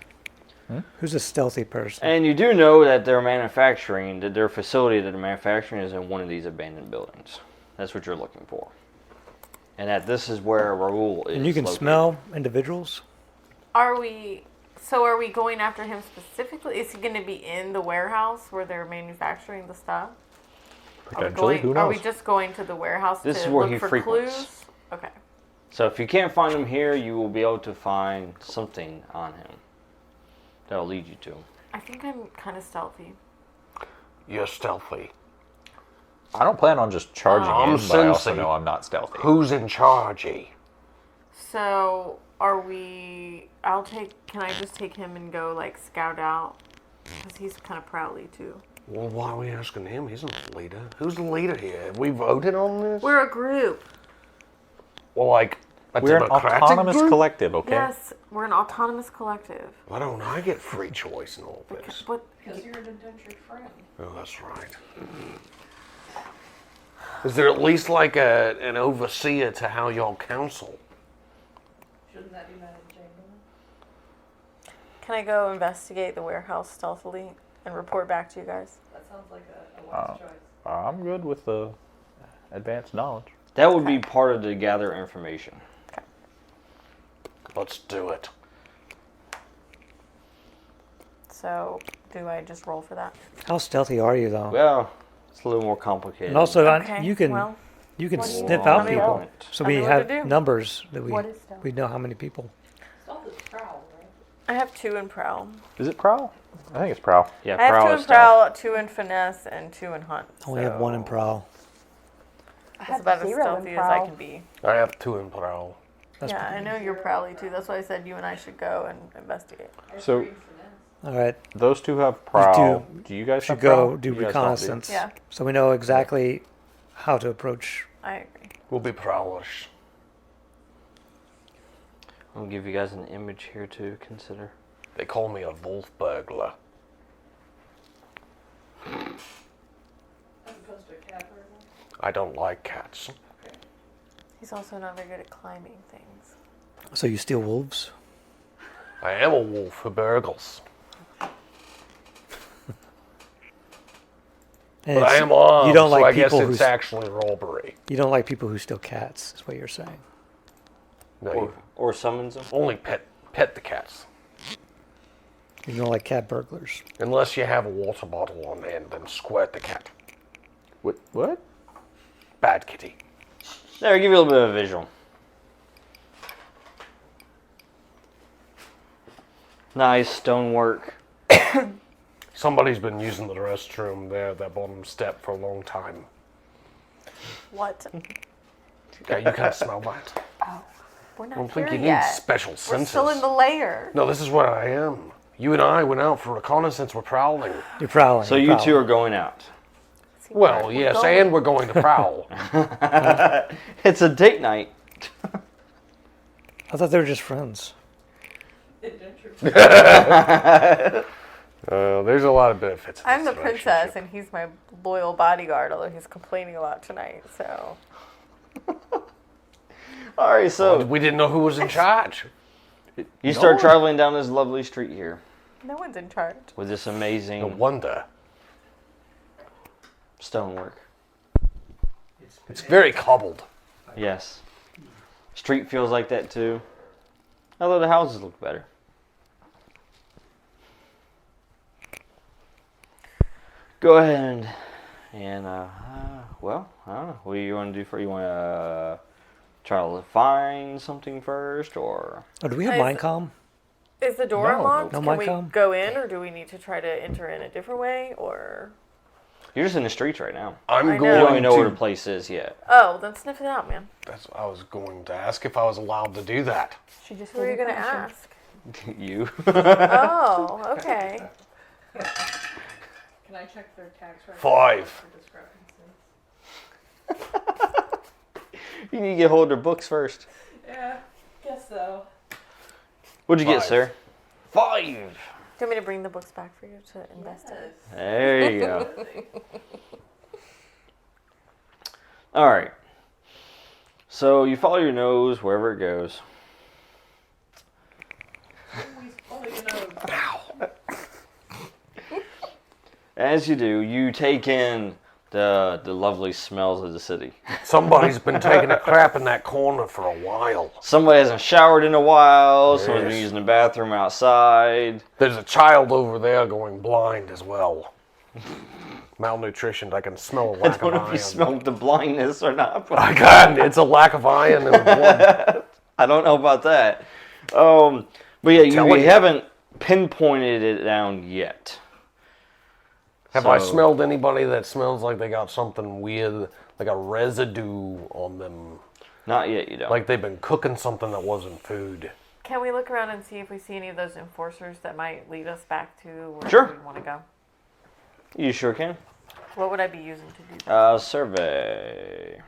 Speaker 5: Who's a stealthy person?
Speaker 1: And you do know that their manufacturing, that their facility that they're manufacturing is in one of these abandoned buildings. That's what you're looking for. And that this is where Raoul is
Speaker 5: And you can
Speaker 1: located.
Speaker 5: smell individuals?
Speaker 4: Are we going after him specifically? Is he going to be in the warehouse where they're manufacturing the stuff?
Speaker 3: Potentially, who knows?
Speaker 4: Are we just going to the warehouse
Speaker 1: This
Speaker 4: to
Speaker 1: is where
Speaker 4: look
Speaker 1: he
Speaker 4: for
Speaker 1: frequents.
Speaker 4: clues? Okay.
Speaker 1: So if you can't find him here, you will be able to find something on him that'll lead you to him.
Speaker 4: I think I'm kind of stealthy.
Speaker 2: You're stealthy.
Speaker 3: I don't plan on just charging
Speaker 2: I'm
Speaker 3: in, but I also
Speaker 2: sensing.
Speaker 3: know I'm not stealthy.
Speaker 2: Who's in charge-y?
Speaker 4: So are we? Can I just take him and go like scout out? Because he's kind of prowly too.
Speaker 2: Well, why are we asking him? He's not the leader. Who's the leader here? Have we voted on this?
Speaker 4: We're a group.
Speaker 2: Well, like a
Speaker 3: We're an
Speaker 2: democratic
Speaker 3: autonomous
Speaker 2: group?
Speaker 3: collective, okay?
Speaker 4: Yes, we're an autonomous collective.
Speaker 2: Why don't I get free choice in all this?
Speaker 4: What?
Speaker 6: because you're an indentured friend.
Speaker 2: Oh, that's right. Is there at least like an overseer to how y'all counsel?
Speaker 6: Shouldn't that be Madam Chamberlain?
Speaker 4: Can I go investigate the warehouse stealthily and report back to you guys?
Speaker 6: That sounds like a wise choice.
Speaker 3: I'm good with the advanced knowledge.
Speaker 1: That would be part of the gather information.
Speaker 2: Let's do it.
Speaker 4: So do I just roll for that?
Speaker 5: How stealthy are you, though?
Speaker 1: Well, it's a little more complicated.
Speaker 5: And also,
Speaker 4: Okay,
Speaker 5: you can
Speaker 4: well,
Speaker 5: sniff
Speaker 4: Tell
Speaker 5: out
Speaker 4: me
Speaker 5: people,
Speaker 1: what-
Speaker 5: so
Speaker 4: tell
Speaker 5: we
Speaker 4: me what to
Speaker 5: have
Speaker 4: do.
Speaker 5: numbers that
Speaker 7: What is stealth?
Speaker 5: we know how many people.
Speaker 6: Stealth is prowl, right?
Speaker 4: I have 2 in prowl.
Speaker 3: Is it prowl? I think it's prowl.
Speaker 1: Yeah,
Speaker 4: I have 2
Speaker 1: prowl
Speaker 4: in
Speaker 1: is stealth.
Speaker 4: prowl, 2 in finesse, and 2 in hunt.
Speaker 5: Only have 1 in
Speaker 4: so
Speaker 5: prowl.
Speaker 7: I
Speaker 4: That's
Speaker 7: have
Speaker 4: about as
Speaker 7: 0 in
Speaker 4: stealthy as I
Speaker 7: prowl.
Speaker 4: can be.
Speaker 2: I have 2 in prowl.
Speaker 5: That's
Speaker 4: Yeah, I know you're prowly too. That's why I said you and I should go and investigate.
Speaker 3: So
Speaker 5: all right.
Speaker 3: those two have prowl.
Speaker 5: do-
Speaker 3: Do you guys
Speaker 5: Should
Speaker 3: have prowl?
Speaker 5: go do
Speaker 3: You guys don't,
Speaker 5: reconnaissance.
Speaker 4: Yeah,
Speaker 5: So we know exactly how to approach.
Speaker 4: I agree.
Speaker 2: We'll be prowlers.
Speaker 1: I'll give you guys an image here to consider.
Speaker 2: They call me a wolf burglar.
Speaker 6: As opposed to a cat burglar.
Speaker 2: I don't like cats.
Speaker 4: He's also not very good at climbing things.
Speaker 5: So you steal wolves?
Speaker 2: I am a wolf who burgles.
Speaker 5: And
Speaker 2: But I
Speaker 5: it's-
Speaker 2: am armed,
Speaker 5: you don't
Speaker 2: so
Speaker 5: like
Speaker 2: I guess
Speaker 5: people
Speaker 2: it's
Speaker 5: who
Speaker 2: actually robbery.
Speaker 5: you don't like people who steal cats. Is what you're saying.
Speaker 2: No,
Speaker 1: Or,
Speaker 2: you
Speaker 1: or summons them.
Speaker 2: only pet the cats.
Speaker 5: You don't like cat burglars.
Speaker 2: Unless you have a water bottle on hand, then squirt the cat.
Speaker 3: What?
Speaker 2: Bad kitty.
Speaker 1: There, give you a little bit of a visual. Nice stonework.
Speaker 2: Somebody's been using the restroom there, that bottom step, for a long time.
Speaker 4: What?
Speaker 2: Yeah, you can't smell that.
Speaker 4: We're
Speaker 2: I
Speaker 4: not
Speaker 2: don't think
Speaker 4: here
Speaker 2: you need
Speaker 4: yet.
Speaker 2: special
Speaker 4: We're
Speaker 2: senses.
Speaker 4: still in the lair.
Speaker 2: No, this is where I am. You and I went out for reconnaissance. We're prowling.
Speaker 5: You're prowling.
Speaker 1: So
Speaker 5: you're
Speaker 1: you
Speaker 5: prowling.
Speaker 1: two are going out.
Speaker 4: See where
Speaker 2: Well,
Speaker 4: we're
Speaker 2: yes,
Speaker 4: going.
Speaker 2: and we're going to prowl.
Speaker 1: It's a date night.
Speaker 5: I thought they were just friends.
Speaker 2: There's a lot of benefits. in
Speaker 4: I'm the
Speaker 2: this
Speaker 4: princess,
Speaker 2: relationship.
Speaker 4: and he's my loyal bodyguard. Although he's complaining a lot tonight, so
Speaker 1: All right, so
Speaker 2: We didn't know who was in charge.
Speaker 1: you start traveling down this lovely street here
Speaker 4: no one's in charge.
Speaker 1: with this
Speaker 2: No
Speaker 1: amazing
Speaker 2: wonder.
Speaker 1: stonework.
Speaker 2: It's very cobbled.
Speaker 1: Yes. Street feels like that too. Although the houses look better. Go ahead and well, I don't know. What do you want to do first? You want to try to find something first, or
Speaker 5: Oh, do we have
Speaker 4: Is-
Speaker 5: Mindcom?
Speaker 4: Is the door
Speaker 3: No,
Speaker 4: unlocked?
Speaker 5: no
Speaker 4: Can we
Speaker 5: Mindcom?
Speaker 4: go in, or do we need to try to enter in a different way? Or
Speaker 1: you're just in the streets right now.
Speaker 2: I'm
Speaker 4: I know.
Speaker 1: You don't
Speaker 2: going
Speaker 1: even know where the
Speaker 2: to.
Speaker 1: place is yet.
Speaker 4: oh, then sniff it out, man.
Speaker 2: I was going to ask if I was allowed to do that.
Speaker 7: She just
Speaker 4: Who are you
Speaker 7: didn't
Speaker 4: gonna
Speaker 7: finish it.
Speaker 4: ask?
Speaker 1: You.
Speaker 4: Oh, okay.
Speaker 6: Can I check their tax records
Speaker 2: 5.
Speaker 6: for discrepancies?
Speaker 1: You need to get hold of their books first.
Speaker 6: Yeah, guess so.
Speaker 1: What'd you get,
Speaker 2: 5.
Speaker 1: sir? 5.
Speaker 4: Do you want me to bring the books back for you to investigate?
Speaker 1: There you go. All right. So you follow your nose wherever it goes.
Speaker 6: Always follow your nose.
Speaker 1: As you do, you take in the lovely smells of the city.
Speaker 2: Somebody's been taking a crap in that corner for a while.
Speaker 1: Somebody hasn't showered in a while. Someone's been
Speaker 2: Yes.
Speaker 1: using the bathroom outside.
Speaker 2: There's a child over there going blind as well. Malnutrition. I can smell a
Speaker 1: I
Speaker 2: lack
Speaker 1: don't
Speaker 2: of
Speaker 1: know if
Speaker 2: iron.
Speaker 1: you smelled the blindness or not. But
Speaker 2: I can. It's a lack of iron in the blood.
Speaker 1: I don't know about that. But yeah, you
Speaker 2: telling you.
Speaker 1: haven't pinpointed it down yet.
Speaker 2: Have I
Speaker 1: So-
Speaker 2: smelled anybody that smells like they got something weird, like a residue on them?
Speaker 1: Not yet, you don't.
Speaker 2: Like they've been cooking something that wasn't food.
Speaker 4: Can we look around and see if we see any of those enforcers that might lead us back to where
Speaker 1: Sure.
Speaker 4: we want to go?
Speaker 1: You sure can.
Speaker 4: What would I be using to do that?
Speaker 1: Survey.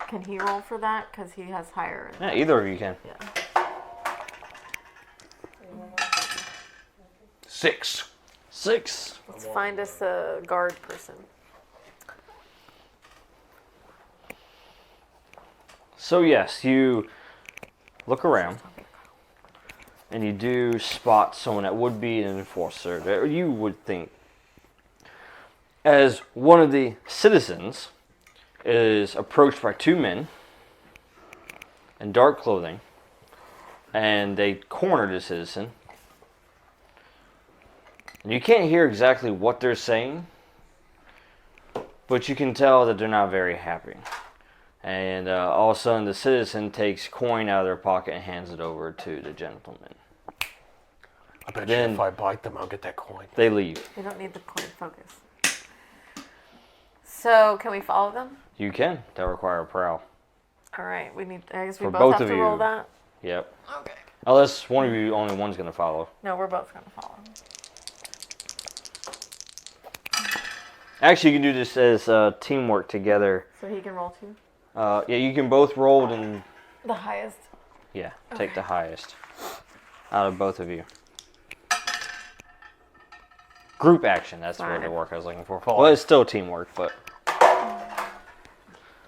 Speaker 4: Can he roll for that? Because he has higher.
Speaker 1: Yeah, either of you can.
Speaker 4: Yeah.
Speaker 2: 6.
Speaker 1: 6.
Speaker 4: Let's find us a guard person.
Speaker 1: So yes, you look around, and you do spot someone that would be an enforcer. That you would think, as one of the citizens is approached by 2 men in dark clothing, and they corner the citizen. And you can't hear exactly what they're saying, but you can tell that they're not very happy. And all of a sudden, the citizen takes coin out of their pocket and hands it over to the gentleman.
Speaker 2: I bet
Speaker 1: Then-
Speaker 2: you if I bite them, I'll get that coin.
Speaker 1: They leave.
Speaker 4: We don't need the coin focus. So, can we follow them?
Speaker 1: You can. That require a prowl.
Speaker 4: All right. We need. I guess we
Speaker 1: For
Speaker 4: both
Speaker 1: both
Speaker 4: have
Speaker 1: of
Speaker 4: to
Speaker 1: you.
Speaker 4: roll that.
Speaker 1: Yep.
Speaker 4: Okay.
Speaker 1: Unless one of you, only one's going to follow.
Speaker 4: No, we're both gonna follow.
Speaker 1: Actually, you can do this as teamwork together.
Speaker 4: So he can roll too.
Speaker 1: Yeah, you can both roll and
Speaker 4: The highest.
Speaker 1: yeah, take the highest out of both of you. Group action, that's what the work I was looking for.
Speaker 2: Five.
Speaker 1: Well, it's still teamwork, but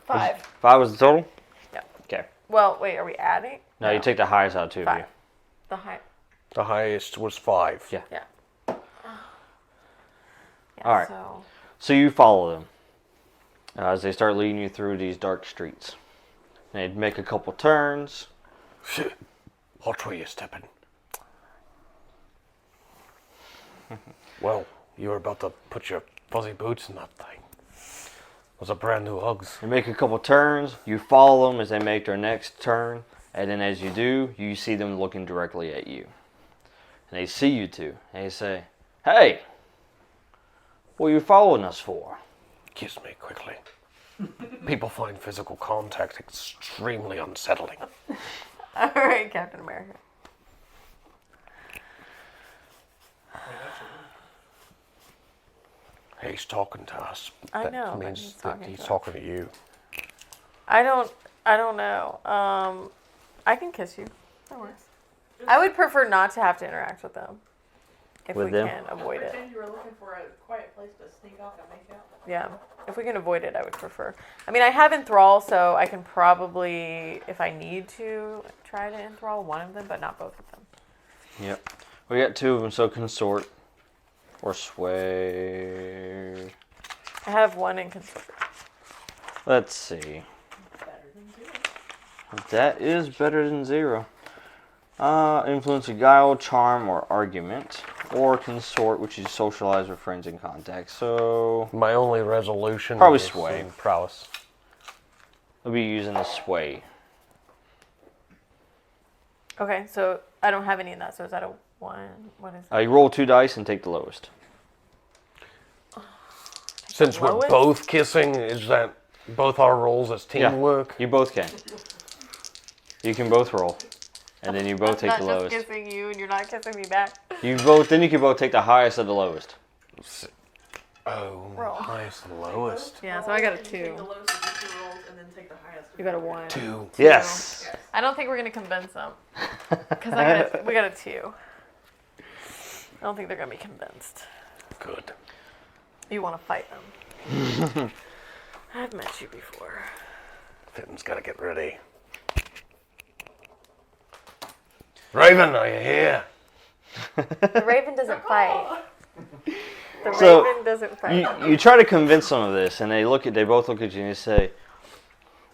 Speaker 4: 5.
Speaker 1: 5 was the total?
Speaker 4: Yeah.
Speaker 1: Okay.
Speaker 4: Well, wait. Are we adding?
Speaker 1: No, you take the highest out of 2 of
Speaker 4: 5.
Speaker 1: you.
Speaker 4: The high.
Speaker 2: The highest was 5.
Speaker 1: Yeah.
Speaker 4: Yeah.
Speaker 1: All right. So you follow them as they start leading you through these dark streets. They make a couple turns.
Speaker 2: Watch where you're stepping. Well, you were about to put your fuzzy boots in that thing. Those are brand new Uggs.
Speaker 1: They make a couple turns. You follow them as they make their next turn. And then as you do, you see them looking directly at you. And they see you two. And they say, "Hey, what are you following us for?"
Speaker 2: Kiss me quickly. People find physical contact extremely unsettling.
Speaker 4: All right, Captain America.
Speaker 2: He's talking to us.
Speaker 4: I
Speaker 2: That
Speaker 4: know, but
Speaker 2: means
Speaker 4: he's
Speaker 2: that
Speaker 4: talking
Speaker 2: he's
Speaker 4: to us.
Speaker 2: talking to you.
Speaker 4: I don't know. I can kiss you. That works. I would prefer not to have to interact with them. If
Speaker 1: With
Speaker 4: we
Speaker 1: them?
Speaker 4: can avoid it.
Speaker 6: Pretend you were looking for a quiet place to sneak off and make out.
Speaker 4: Yeah. If we can avoid it, I would prefer. I mean, I have enthrall, so I can probably, if I need to, try to enthrall one of them, but not both of them.
Speaker 1: Yep. We got 2 of them, so consort or sway.
Speaker 4: I have one in consort.
Speaker 1: Let's see. That is better than 0. Influence of guile, charm, or argument. Or consort, which is socialize with friends and contacts. So
Speaker 2: My only resolution
Speaker 1: Probably
Speaker 2: is
Speaker 1: sway.
Speaker 2: Prowess.
Speaker 1: we'll be using the sway.
Speaker 4: Okay, so I don't have any in that, so is that a 1? What is
Speaker 1: You roll 2 dice and take the lowest.
Speaker 2: Since we're
Speaker 4: Lowest?
Speaker 2: both kissing, is that both our roles as teamwork?
Speaker 1: You both can. You can both roll. And then you both take
Speaker 4: not
Speaker 1: the
Speaker 4: just
Speaker 1: lowest.
Speaker 4: kissing you and you're not kissing me back.
Speaker 1: Then you can both take the highest of the lowest.
Speaker 2: Oh,
Speaker 4: Roll.
Speaker 2: highest and lowest.
Speaker 4: Yeah, so I got a
Speaker 6: And you take
Speaker 4: 2.
Speaker 6: the lowest of the 2 rolls and then take the highest.
Speaker 4: You got a 1.
Speaker 2: 2.
Speaker 1: Yes.
Speaker 4: I don't think we're gonna convince them because we got a 2. I don't think they're gonna be convinced.
Speaker 2: Good.
Speaker 4: You want to fight them? I've met you before.
Speaker 2: Finn's gotta get ready. Raven, are you here?
Speaker 4: The Raven doesn't fight. The
Speaker 1: So,
Speaker 4: Raven doesn't fight.
Speaker 1: You try to convince them of this, and they both look at you and they say,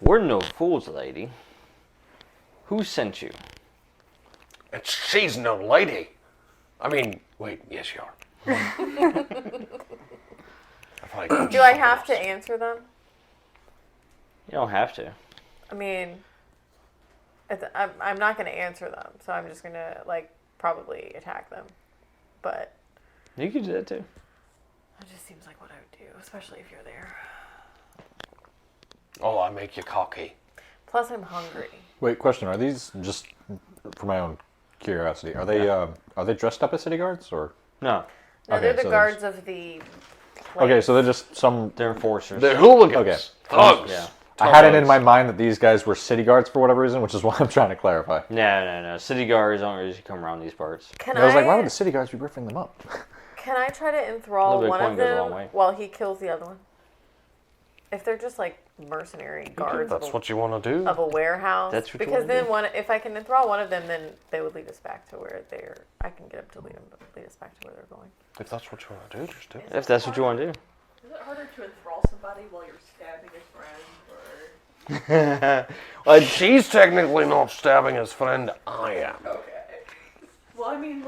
Speaker 1: "We're no fools, lady. Who sent you?"
Speaker 2: And she's no lady. I mean, wait, yes you are.
Speaker 4: Do I have to answer them?
Speaker 1: You don't have to.
Speaker 4: I mean, I'm not going to answer them, so I'm just going to probably attack them. But
Speaker 1: You could do that too.
Speaker 4: it just seems like what I would do, especially if you're there.
Speaker 2: Oh, I make you cocky.
Speaker 4: Plus, I'm hungry.
Speaker 3: Wait, question: are these just for my own curiosity? Are they dressed up as city guards or?
Speaker 1: No,
Speaker 4: No,
Speaker 3: Okay,
Speaker 4: they're the
Speaker 3: so
Speaker 4: guards of the. Place.
Speaker 3: Okay, so they're just some.
Speaker 1: they're enforcers.
Speaker 2: They're hooligans.
Speaker 3: Okay.
Speaker 2: Thugs.
Speaker 1: Yeah.
Speaker 3: I had it in my mind that these guys were city guards for whatever reason, which is why I'm trying to clarify.
Speaker 1: No. City guards don't usually come around these parts.
Speaker 4: Can
Speaker 3: And I was like, why would the city guards be ripping them up?
Speaker 4: Can I try to enthrall
Speaker 1: Little bit
Speaker 4: one
Speaker 1: of
Speaker 4: of
Speaker 1: coin goes a long
Speaker 4: them
Speaker 1: way.
Speaker 4: while he kills the other one? If they're just mercenary guards
Speaker 2: That's what you want to do.
Speaker 4: of a warehouse,
Speaker 1: That's what you
Speaker 4: because
Speaker 1: wanna
Speaker 4: then if I can enthrall one of them, then they would lead us back to where they're. I can get them to lead us back to where they're going.
Speaker 2: If that's what you want to do, just do it.
Speaker 1: If that's what you want to do.
Speaker 6: Is it harder to enthrall somebody while you're stabbing his friend, or?
Speaker 2: She's technically not stabbing his friend. I am.
Speaker 6: Okay. Well, I mean,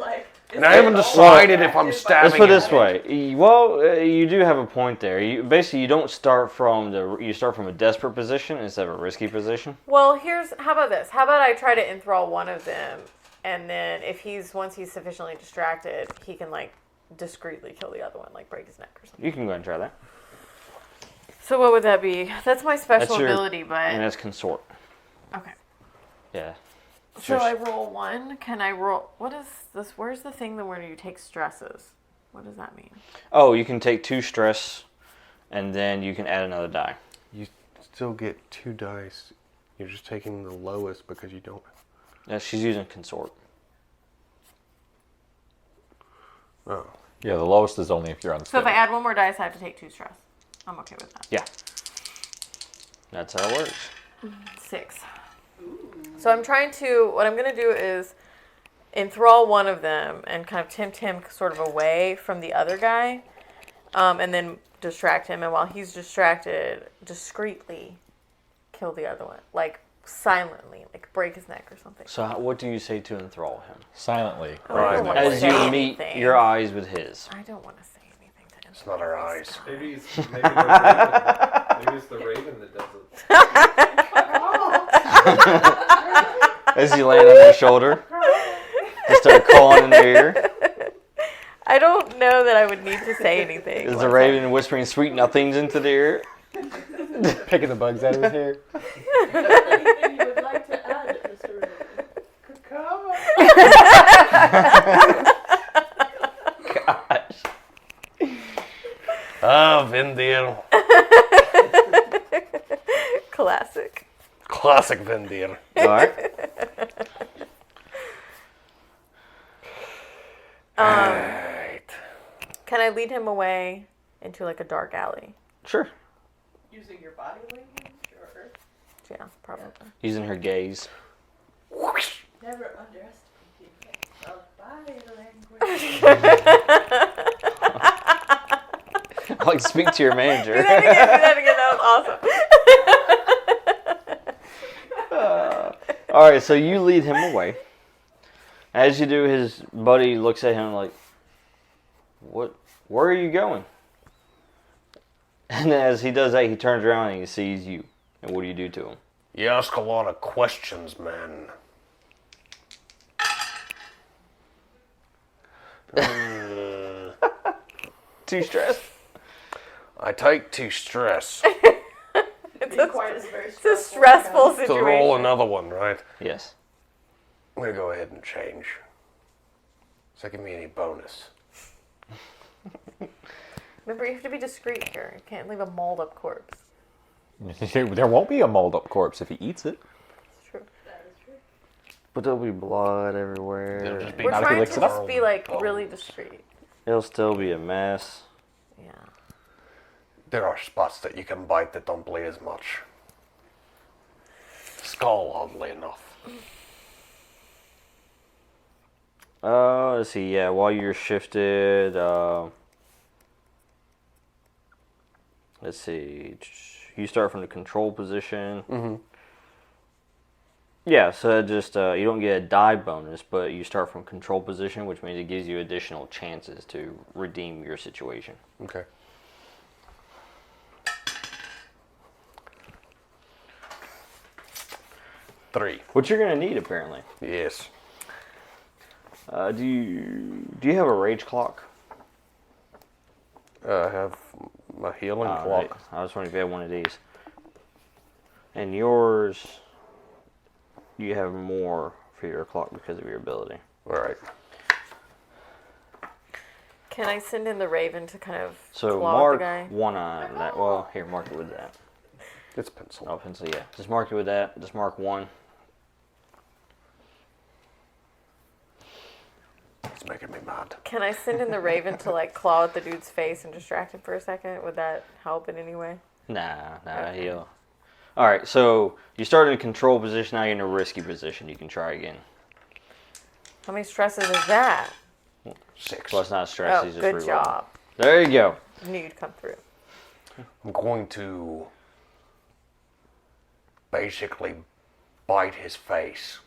Speaker 2: And I haven't decided if I'm stabbing
Speaker 1: Let's put it this
Speaker 2: him.
Speaker 1: way. Well, you do have a point there. You don't start from you start from a desperate position instead of a risky position.
Speaker 4: Well, how about this? How about I try to enthrall one of them, and then once he's sufficiently distracted, he can like discreetly kill the other one, like break his neck or something.
Speaker 1: You can go ahead and try that.
Speaker 4: So what would that be? That's my special
Speaker 1: That's your-
Speaker 4: ability, but
Speaker 1: And that's consort.
Speaker 4: okay.
Speaker 1: Yeah.
Speaker 4: So I roll 1. Can I roll? What is this? Where's the thing where you take stresses? What does that mean?
Speaker 1: Oh, you can take 2 stress, and then you can add another die.
Speaker 2: You still get 2 dice. You're just taking the lowest because you don't.
Speaker 1: Yeah, she's using consort.
Speaker 2: Oh.
Speaker 3: Yeah, the lowest is only if you're
Speaker 4: So
Speaker 3: unstable.
Speaker 4: if I add 1 more dice, I have to take 2 stress. I'm okay with that.
Speaker 1: Yeah. That's how it works.
Speaker 4: 6. So what I'm going to do is enthrall one of them and kind of tempt him sort of away from the other guy, and then distract him. And while he's distracted, discreetly kill the other one. Like silently, like break his neck or something.
Speaker 1: So what do you say to enthrall him?
Speaker 3: Silently.
Speaker 4: I don't wanna
Speaker 1: As
Speaker 4: say
Speaker 1: you meet
Speaker 4: anything.
Speaker 1: your eyes with his.
Speaker 4: I don't want to say anything to him.
Speaker 2: It's not our eyes.
Speaker 8: Maybe it's the raven. Maybe it's the raven that does it.
Speaker 1: As you land on their shoulder, you start calling in their ear.
Speaker 4: I don't know that I would need to say anything.
Speaker 1: Is the raven whispering sweet nothings into their ear?
Speaker 9: Picking the bugs out of his hair.
Speaker 6: Anything you would like to add, Mr. Raven?
Speaker 1: Gosh.
Speaker 2: Ah, Vindir.
Speaker 4: Classic.
Speaker 2: Classic Vindir.
Speaker 1: All right.
Speaker 2: Right.
Speaker 4: Can I lead him away into like a dark alley?
Speaker 1: Sure.
Speaker 6: Using your body language, or
Speaker 4: Yeah, probably.
Speaker 1: Using her gaze.
Speaker 6: never underestimate the effects of body language.
Speaker 1: I like to speak to your manager.
Speaker 4: Do that again. That was awesome.
Speaker 1: All right, so you lead him away. As you do, his buddy looks at him like, "What? Where are you going?" And as he does that, he turns around and he sees you. And what do you do to him?
Speaker 2: You ask a lot of questions, man.
Speaker 1: Too stressed?
Speaker 2: I take 2 stress.
Speaker 6: Being quiet is very
Speaker 4: It's a
Speaker 6: stressful.
Speaker 4: stressful
Speaker 2: To
Speaker 4: situation.
Speaker 2: roll another one, right?
Speaker 1: Yes.
Speaker 2: I'm gonna go ahead and change. Does that give me any bonus?
Speaker 4: Remember, you have to be discreet here. You can't leave a mauled up corpse.
Speaker 3: There won't be a mauled up corpse if he eats it.
Speaker 4: It's true.
Speaker 1: But there'll be blood everywhere.
Speaker 2: It'll just be
Speaker 4: We're
Speaker 3: Not if he
Speaker 4: trying to
Speaker 3: licks it up.
Speaker 4: just be like really discreet.
Speaker 1: It'll still be a mess.
Speaker 4: Yeah.
Speaker 2: There are spots that you can bite that don't bleed as much. Skull, oddly enough.
Speaker 1: Let's see. Yeah, while you're shifted, let's see. You start from the control position.
Speaker 2: Mm-hmm.
Speaker 1: Yeah, so it just you don't get a die bonus, but you start from control position, which means it gives you additional chances to redeem your situation.
Speaker 2: Okay. Three.
Speaker 1: Which you're gonna need apparently.
Speaker 2: Yes.
Speaker 1: Do you have a rage clock?
Speaker 2: I have a healing
Speaker 1: Right.
Speaker 2: clock.
Speaker 1: I was wondering if you had one of these. And yours, you have more for your clock because of your ability.
Speaker 2: All right.
Speaker 4: Can I send in the Raven to kind of
Speaker 1: So
Speaker 4: claw
Speaker 1: mark
Speaker 4: the guy?
Speaker 1: one on that. Well, here, mark it with that.
Speaker 2: It's pencil.
Speaker 1: No pencil, yeah. Just mark it with that. Just mark one.
Speaker 2: It's making me mad.
Speaker 4: Can I send in the Raven to like claw at the dude's face and distract him for a second? Would that help in any way?
Speaker 1: Nah,
Speaker 4: Okay.
Speaker 1: he'll. All right, so you start in a control position. Now you're in a risky position. You can try again.
Speaker 4: How many stresses is that?
Speaker 2: 6.
Speaker 1: Well, it's not stress.
Speaker 4: Oh,
Speaker 1: he's just
Speaker 4: good
Speaker 1: rerolling.
Speaker 4: job.
Speaker 1: There you go.
Speaker 4: Knew you'd come through.
Speaker 2: I'm going to basically bite his face,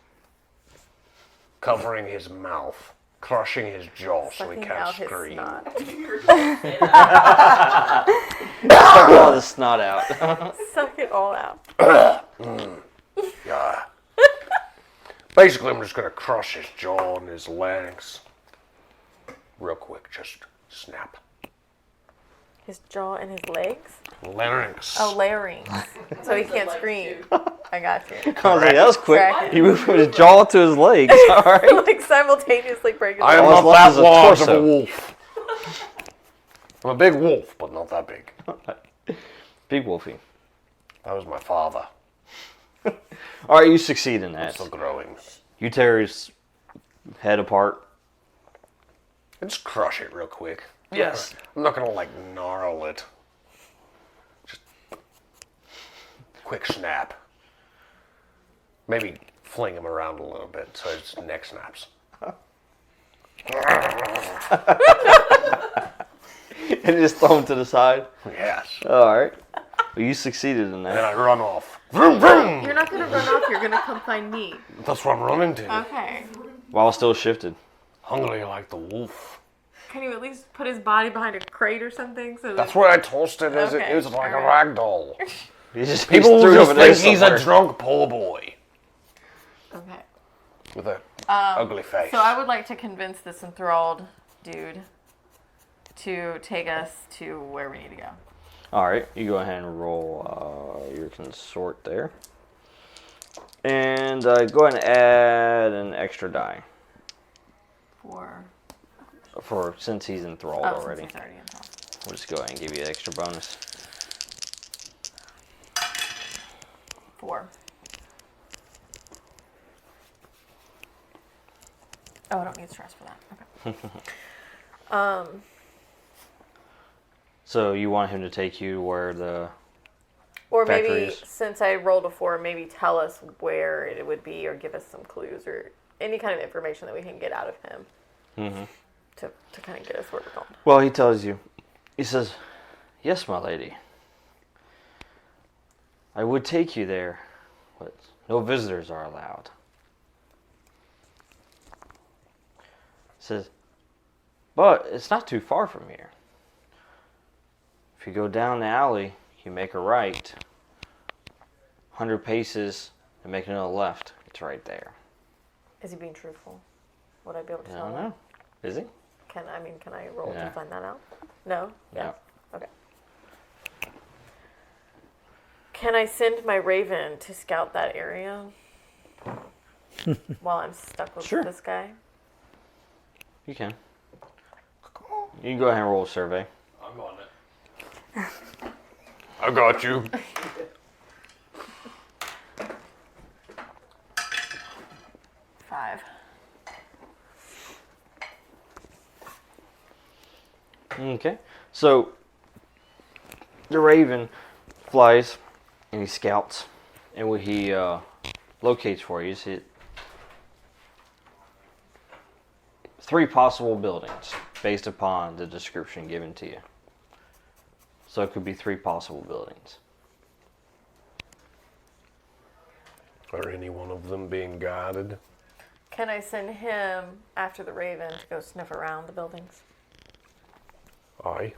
Speaker 2: covering his mouth, crushing his jaw so he
Speaker 4: Sucking
Speaker 2: can't
Speaker 4: out his
Speaker 2: scream.
Speaker 4: snot.
Speaker 1: Suck all the snot out.
Speaker 4: Suck it all out.
Speaker 2: Yeah. Basically, I'm just gonna crush his jaw and his legs. Real quick, just snap.
Speaker 4: His jaw and his legs?
Speaker 2: Larynx.
Speaker 4: Oh, larynx. So he can't scream. I got you.
Speaker 1: I was like, that was quick.
Speaker 4: Correct.
Speaker 1: He moved from his jaw to his legs. All right.
Speaker 4: Like simultaneously breaking
Speaker 2: I am
Speaker 1: All
Speaker 2: not
Speaker 1: that's left
Speaker 2: that
Speaker 1: is a
Speaker 2: large of a
Speaker 1: torso.
Speaker 2: wolf. I'm a big wolf, but not that big.
Speaker 1: Big Wolfie.
Speaker 2: That was my father.
Speaker 1: All right, you succeed in that.
Speaker 2: Still growing.
Speaker 1: You tear his head apart.
Speaker 2: Just crush it real quick.
Speaker 1: Yes.
Speaker 2: I'm not gonna like gnarl it. Just quick snap. Maybe fling him around a little bit so his neck snaps.
Speaker 1: And just throw him to the side.
Speaker 2: Yes.
Speaker 1: All right. Well, you succeeded in
Speaker 2: And then
Speaker 1: that.
Speaker 2: I run off. Vroom, vroom.
Speaker 4: You're not going to run off. You're going to come find me.
Speaker 2: That's what I'm running to.
Speaker 4: Okay.
Speaker 1: While still shifted.
Speaker 2: Hungry like the wolf.
Speaker 4: Can you at least put his body behind a crate or something? So
Speaker 2: That's why I tossed it as
Speaker 4: Okay,
Speaker 2: it was like a
Speaker 4: alright.
Speaker 2: rag doll.
Speaker 1: You just
Speaker 2: People
Speaker 1: threw
Speaker 2: will
Speaker 1: it
Speaker 2: just
Speaker 1: over there
Speaker 2: think he's a
Speaker 1: somewhere.
Speaker 2: drunk poor boy
Speaker 4: Okay.
Speaker 2: with a ugly face.
Speaker 4: So I would like to convince this enthralled dude to take us to where we need to go.
Speaker 1: All right, you go ahead and roll your consort there. And go ahead and add an extra die for since he's enthralled already.
Speaker 4: Since he's already enthralled.
Speaker 1: We'll just go ahead and give you an extra bonus.
Speaker 4: 4. Oh, I don't need stress for that. Okay.
Speaker 1: So you want him to take you where the
Speaker 4: Or maybe,
Speaker 1: factories.
Speaker 4: since I rolled a 4, maybe tell us where it would be or give us some clues or any kind of information that we can get out of him to kind of get us where we're going.
Speaker 1: Well, he tells you. He says, "Yes, my lady. I would take you there, but no visitors are allowed." He says, "But it's not too far from here. If you go down the alley, you make a right. 100 paces and make another left. It's right there."
Speaker 4: Is he being truthful? Would I be able to
Speaker 1: I
Speaker 4: tell
Speaker 1: don't
Speaker 4: him?
Speaker 1: know. Is he?
Speaker 4: Can I roll
Speaker 1: Yeah.
Speaker 4: to find that out? No?
Speaker 1: Yeah.
Speaker 4: Okay. Can I send my raven to scout that area while I'm stuck with
Speaker 1: Sure.
Speaker 4: this guy?
Speaker 1: You can. You can go ahead and roll a survey.
Speaker 8: I'm on it.
Speaker 2: I got you.
Speaker 4: 5.
Speaker 1: Okay. So the raven flies and he scouts, and what he locates for you is 3 possible buildings based upon the description given to you. So it could be 3 possible buildings.
Speaker 2: Are any one of them being guarded?
Speaker 4: Can I send him after the raven to go sniff around the buildings?
Speaker 2: Aye.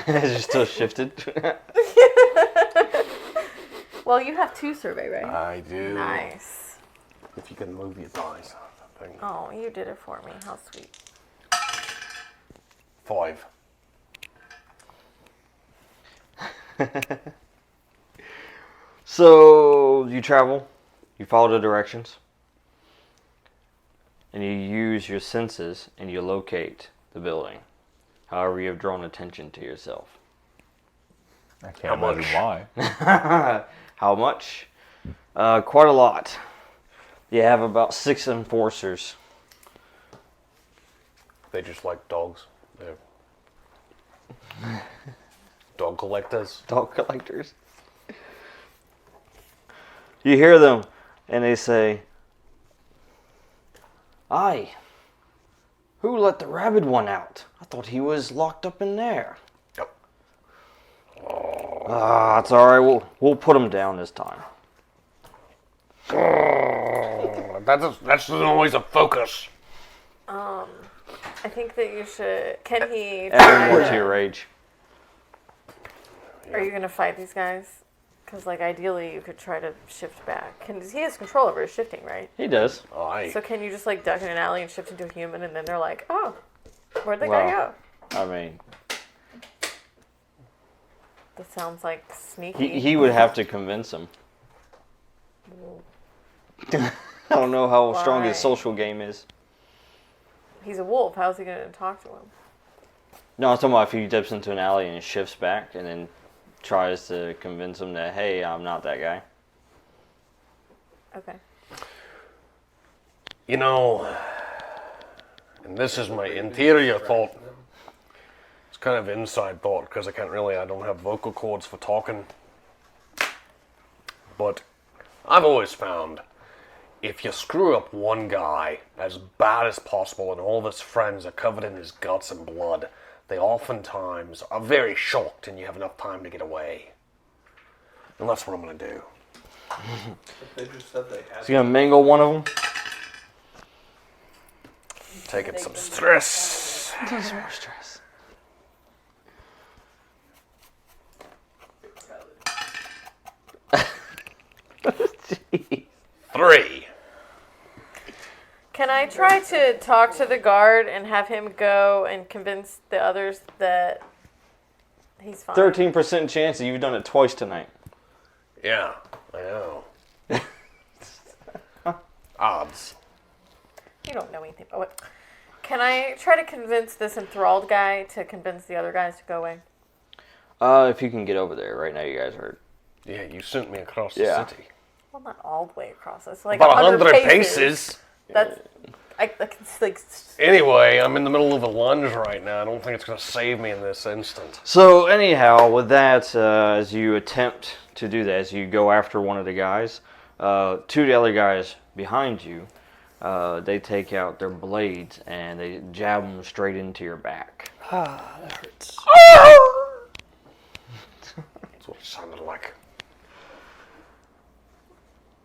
Speaker 1: Is it still shifted?
Speaker 4: Well, you have 2 survey, right?
Speaker 2: I do.
Speaker 4: Nice.
Speaker 2: If you can move your thighs. Thing.
Speaker 4: Oh, you did it for me. How sweet.
Speaker 2: 5.
Speaker 1: So you travel, you follow the directions, and you use your senses and you locate the building. However, you have drawn attention to yourself.
Speaker 3: I can't imagine why.
Speaker 1: How much? Quite a lot. You have about 6 enforcers.
Speaker 2: They just like dogs. They're dog collectors.
Speaker 1: Dog collectors. You hear them, and they say, "Aye, who let the rabid one out? I thought he was locked up in there."
Speaker 2: Yep.
Speaker 1: Ah, it's all right. We'll put him down this time.
Speaker 2: That's always a focus.
Speaker 4: I think that you should. Can he?
Speaker 1: Add more to your rage.
Speaker 4: Are you gonna fight these guys? Because like ideally you could try to shift back. He has control over his shifting, right?
Speaker 1: He does.
Speaker 2: Aye.
Speaker 4: So can you just like duck in an alley and shift into a human, and then they're like, oh, where'd that guy go?
Speaker 1: I mean,
Speaker 4: That sounds like sneaky.
Speaker 1: he would have to convince him. I don't know how strong his
Speaker 4: Why?
Speaker 1: social game is.
Speaker 4: He's a wolf. How's he gonna talk to him?
Speaker 1: No, I'm talking about if he dips into an alley and shifts back and then tries to convince him that, hey, I'm not that guy.
Speaker 4: Okay.
Speaker 2: You know, and this is my interior thought. It's kind of inside thought because I don't have vocal cords for talking. But I've always found if you screw up one guy as bad as possible and all of his friends are covered in his guts and blood, they oftentimes are very shocked and you have enough time to get away. And that's what I'm going to do.
Speaker 8: They just said they had.
Speaker 1: Is he gonna mangle one of them?
Speaker 2: Taking some stress.
Speaker 1: Some more stress. Jeez.
Speaker 2: 3.
Speaker 4: Can I try to talk to the guard and have him go and convince the others that he's fine?
Speaker 1: 13% chance that you've done it twice tonight.
Speaker 2: Yeah, I know. Odds.
Speaker 4: You don't know anything about it. Can I try to convince this enthralled guy to convince the other guys to go away?
Speaker 1: If you can get over there. Right now you guys are...
Speaker 2: Yeah, you sent me across
Speaker 1: Yeah.
Speaker 2: the city.
Speaker 4: Well, not all the way across. It's like
Speaker 2: About
Speaker 4: 100
Speaker 2: 100
Speaker 4: paces.
Speaker 2: paces.
Speaker 4: That's... I can like...
Speaker 2: Anyway, I'm in the middle of a lunge right now. I don't think it's going to save me in this instant.
Speaker 1: So anyhow, with that, as you attempt to do that, as you go after one of the guys, 2 of the other guys behind you, they take out their blades and they jab them straight into your back.
Speaker 5: Ah, that hurts.
Speaker 2: That's what it sounded like.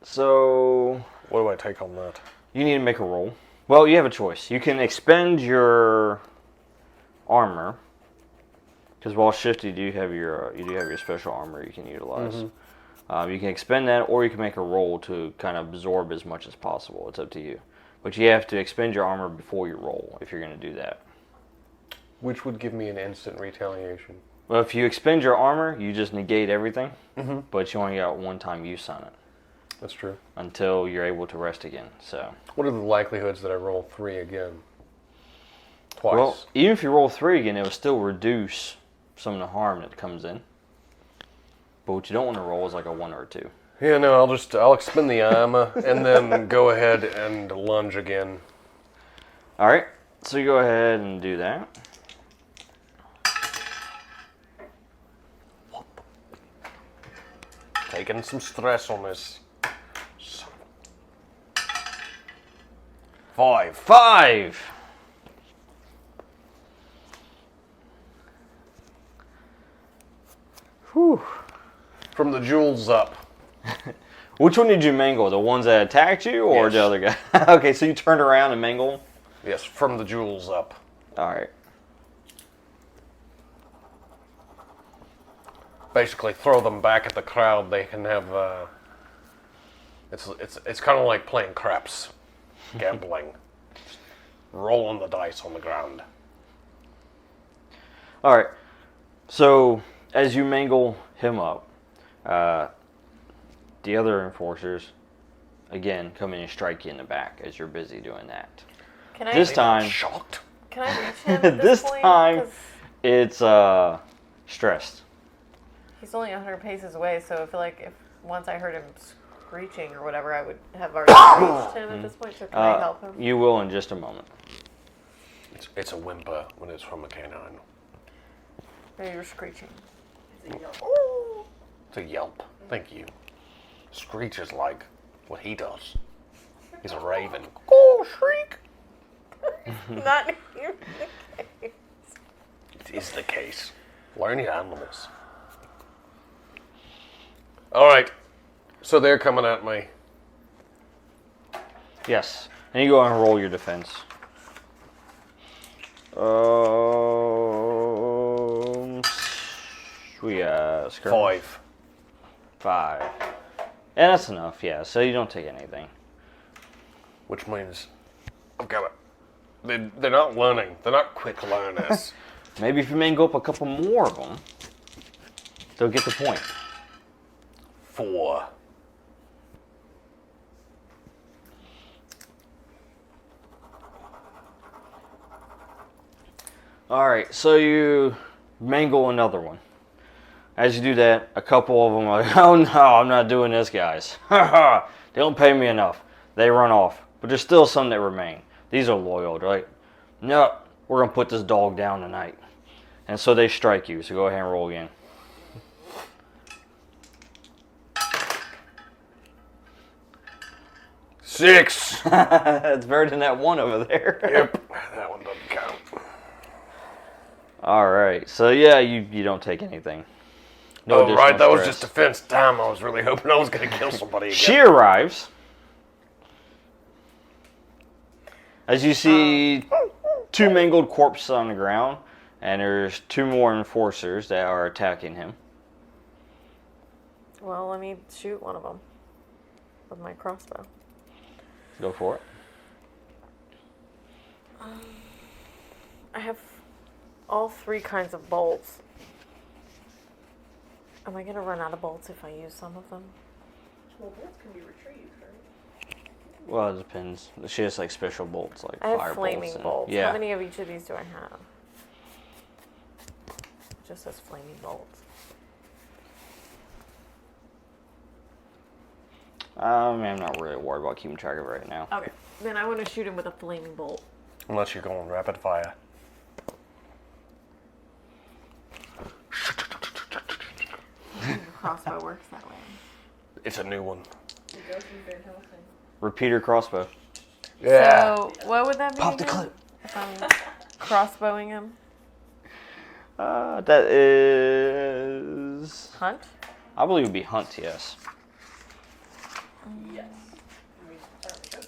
Speaker 1: So
Speaker 2: What do I take on that?
Speaker 1: you need to make a roll. Well, you have a choice. You can expend your armor, because while shifted, you do have your special armor you can utilize. You can expend that, or you can make a roll to kind of absorb as much as possible. It's up to you. But you have to expend your armor before you roll if you're going to do that.
Speaker 2: Which would give me an instant retaliation.
Speaker 1: Well, if you expend your armor, you just negate everything, but you only got one time use on it
Speaker 2: That's true.
Speaker 1: until you're able to rest again. So,
Speaker 2: What are the likelihoods that I roll 3 again? Twice.
Speaker 1: well, even if you roll 3 again, it will still reduce some of the harm that comes in. But what you don't want to roll is like a 1 or a 2.
Speaker 2: Yeah, no, I'll expend the armor and then go ahead and lunge again.
Speaker 1: All right, so you go ahead and do that.
Speaker 2: Taking some stress on this. 5.
Speaker 1: 5. Whew.
Speaker 2: From the jewels up.
Speaker 1: Which one did you mangle? The ones that attacked you, or
Speaker 2: Yes.
Speaker 1: the other guy? Okay, so you turned around and mangled them?
Speaker 2: Yes, from the jewels up.
Speaker 1: All right.
Speaker 2: Basically, throw them back at the crowd. They can have. It's kind of like playing craps, gambling, rolling the dice on the ground.
Speaker 1: All right. So as you mangle him up, the other enforcers again come in and strike you in the back as you're busy doing that.
Speaker 4: Can I?
Speaker 1: This time,
Speaker 2: Shocked.
Speaker 4: Can I reach him at
Speaker 1: this
Speaker 4: point?
Speaker 1: time,
Speaker 4: 'Cause
Speaker 1: it's stressed.
Speaker 4: he's only 100 paces away, so I feel like if once I heard him screeching or whatever, I would have already reached him at this point. So can I help him?
Speaker 1: You will in just a moment.
Speaker 2: It's a whimper when it's from a canine.
Speaker 4: Or you're screeching.
Speaker 2: It's a yelp. Thank you. Screech is like what he does. He's a raven. Oh, shriek!
Speaker 4: Not you.
Speaker 2: It is the case. Learn your animals. All right. So they're coming at me.
Speaker 1: Yes. And you go and roll your defense. Skirmish. 5. And that's enough, yeah. So you don't take anything.
Speaker 2: Which means I've got it. They're not learning. They're not quick learners.
Speaker 1: Maybe if you mangle up a couple more of them, they'll get the point.
Speaker 2: 4.
Speaker 1: Alright, so you mangle another one. As you do that, a couple of them are like, oh no, I'm not doing this, guys. They don't pay me enough. They run off. But there's still some that remain. These are loyal, right? No, we're going to put this dog down tonight. And so they strike you, so go ahead and roll again.
Speaker 2: Six.
Speaker 1: It's better than that one over there.
Speaker 2: Yep, that one doesn't count.
Speaker 1: Alright, so yeah, you don't take anything. No
Speaker 2: Oh, right, that was
Speaker 1: stress.
Speaker 2: just defense. Damn, I was really hoping I was going to kill somebody again.
Speaker 1: She arrives. As you see 2 mangled corpses on the ground, and there's 2 more enforcers that are attacking him.
Speaker 4: Well, let me shoot one of them with my crossbow.
Speaker 1: Go for it.
Speaker 4: I have all 3 kinds of bolts. Am I going to run out of bolts if I use some of them?
Speaker 6: Well, bolts can be retrieved, right?
Speaker 1: Well, it depends. She has like special bolts, like
Speaker 4: I have
Speaker 1: fire
Speaker 4: flaming
Speaker 1: bolts. and-
Speaker 4: bolts.
Speaker 1: Yeah.
Speaker 4: How many of each of these do I have? It just says flaming bolts.
Speaker 1: I'm not really worried about keeping track of it right now.
Speaker 4: Okay. Then I want to shoot him with a flaming bolt.
Speaker 2: Unless you're going rapid fire.
Speaker 4: Crossbow works that way.
Speaker 2: It's a new one.
Speaker 6: It goes from Van Helsing.
Speaker 1: Repeater crossbow.
Speaker 2: Yeah.
Speaker 4: So what would that be?
Speaker 1: Pop the
Speaker 4: again?
Speaker 1: clip.
Speaker 4: If I'm crossbowing him.
Speaker 1: That is...
Speaker 4: Hunt?
Speaker 1: I believe it would be hunt, yes.
Speaker 6: Yes. I mean, certainly could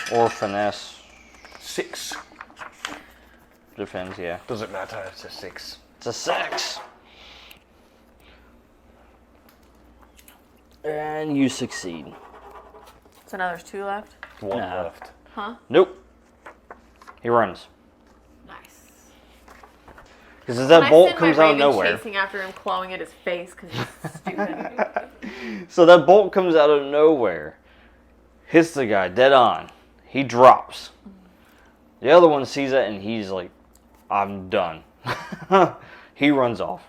Speaker 6: be.
Speaker 1: Or finesse.
Speaker 2: 6.
Speaker 1: Depends, yeah.
Speaker 2: Doesn't matter, it's a 6.
Speaker 1: It's a 6. And you succeed.
Speaker 4: So now there's 2 left?
Speaker 2: 1
Speaker 1: Nah.
Speaker 2: left.
Speaker 4: Huh?
Speaker 1: Nope. He runs.
Speaker 4: Nice.
Speaker 1: Because as that bolt
Speaker 4: I
Speaker 1: comes
Speaker 4: send my
Speaker 1: out of
Speaker 4: raven
Speaker 1: nowhere.
Speaker 4: chasing after him, clawing at his face because he's stupid.
Speaker 1: So that bolt comes out of nowhere. Hits the guy dead on. He drops. The other one sees it and he's like, I'm done. He runs off.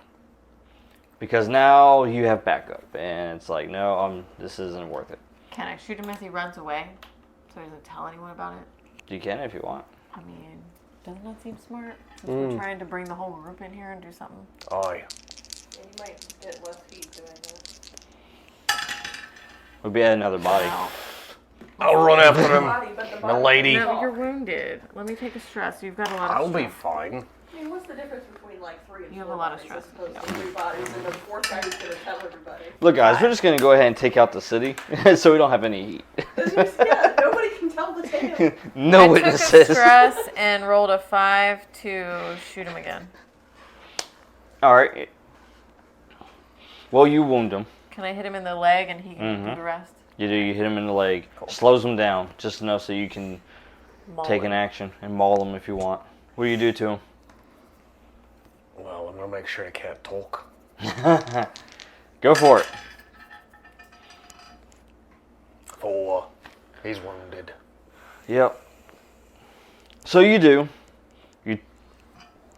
Speaker 1: Because now you have backup. And it's like, no, this isn't worth it.
Speaker 4: Can I shoot him as he runs away? So he doesn't tell anyone about it?
Speaker 1: You can if you want.
Speaker 4: I mean, doesn't that seem smart? Since we're trying to bring the whole group in here and do something.
Speaker 2: Aye.
Speaker 6: And you might get less heat doing that.
Speaker 1: We'll be at another body.
Speaker 4: Wow.
Speaker 2: I'll run after him.
Speaker 6: Body, but the
Speaker 2: My
Speaker 6: body-
Speaker 2: lady.
Speaker 4: No, you're wounded. Let me take a stress. You've got a lot of
Speaker 2: I'll be
Speaker 4: stress.
Speaker 2: fine.
Speaker 6: I mean, what's the difference between like 3 and
Speaker 4: You have
Speaker 6: 4
Speaker 4: a lot of
Speaker 6: bodies
Speaker 4: stress.
Speaker 6: as opposed to 3 bodies and the 4th guy who's gonna tell everybody?
Speaker 1: Look, guys, we're just going to go ahead and take out the city so we don't have any heat.
Speaker 6: Yeah, nobody can tell the tale.
Speaker 1: No
Speaker 4: I
Speaker 1: witnesses.
Speaker 4: took a stress and rolled a 5 to shoot him again.
Speaker 1: All right. Well, you wound him.
Speaker 4: Can I hit him in the leg and he can do the rest?
Speaker 1: You do. You hit him in the leg.
Speaker 4: Cool.
Speaker 1: Slows him down just enough so you can
Speaker 4: Maul
Speaker 1: take
Speaker 4: him.
Speaker 1: an action and maul him if you want. What do you do to him?
Speaker 2: Well, I'm gonna make sure I can't talk.
Speaker 1: Go for it.
Speaker 2: 4. He's wounded.
Speaker 1: Yep. So you do. You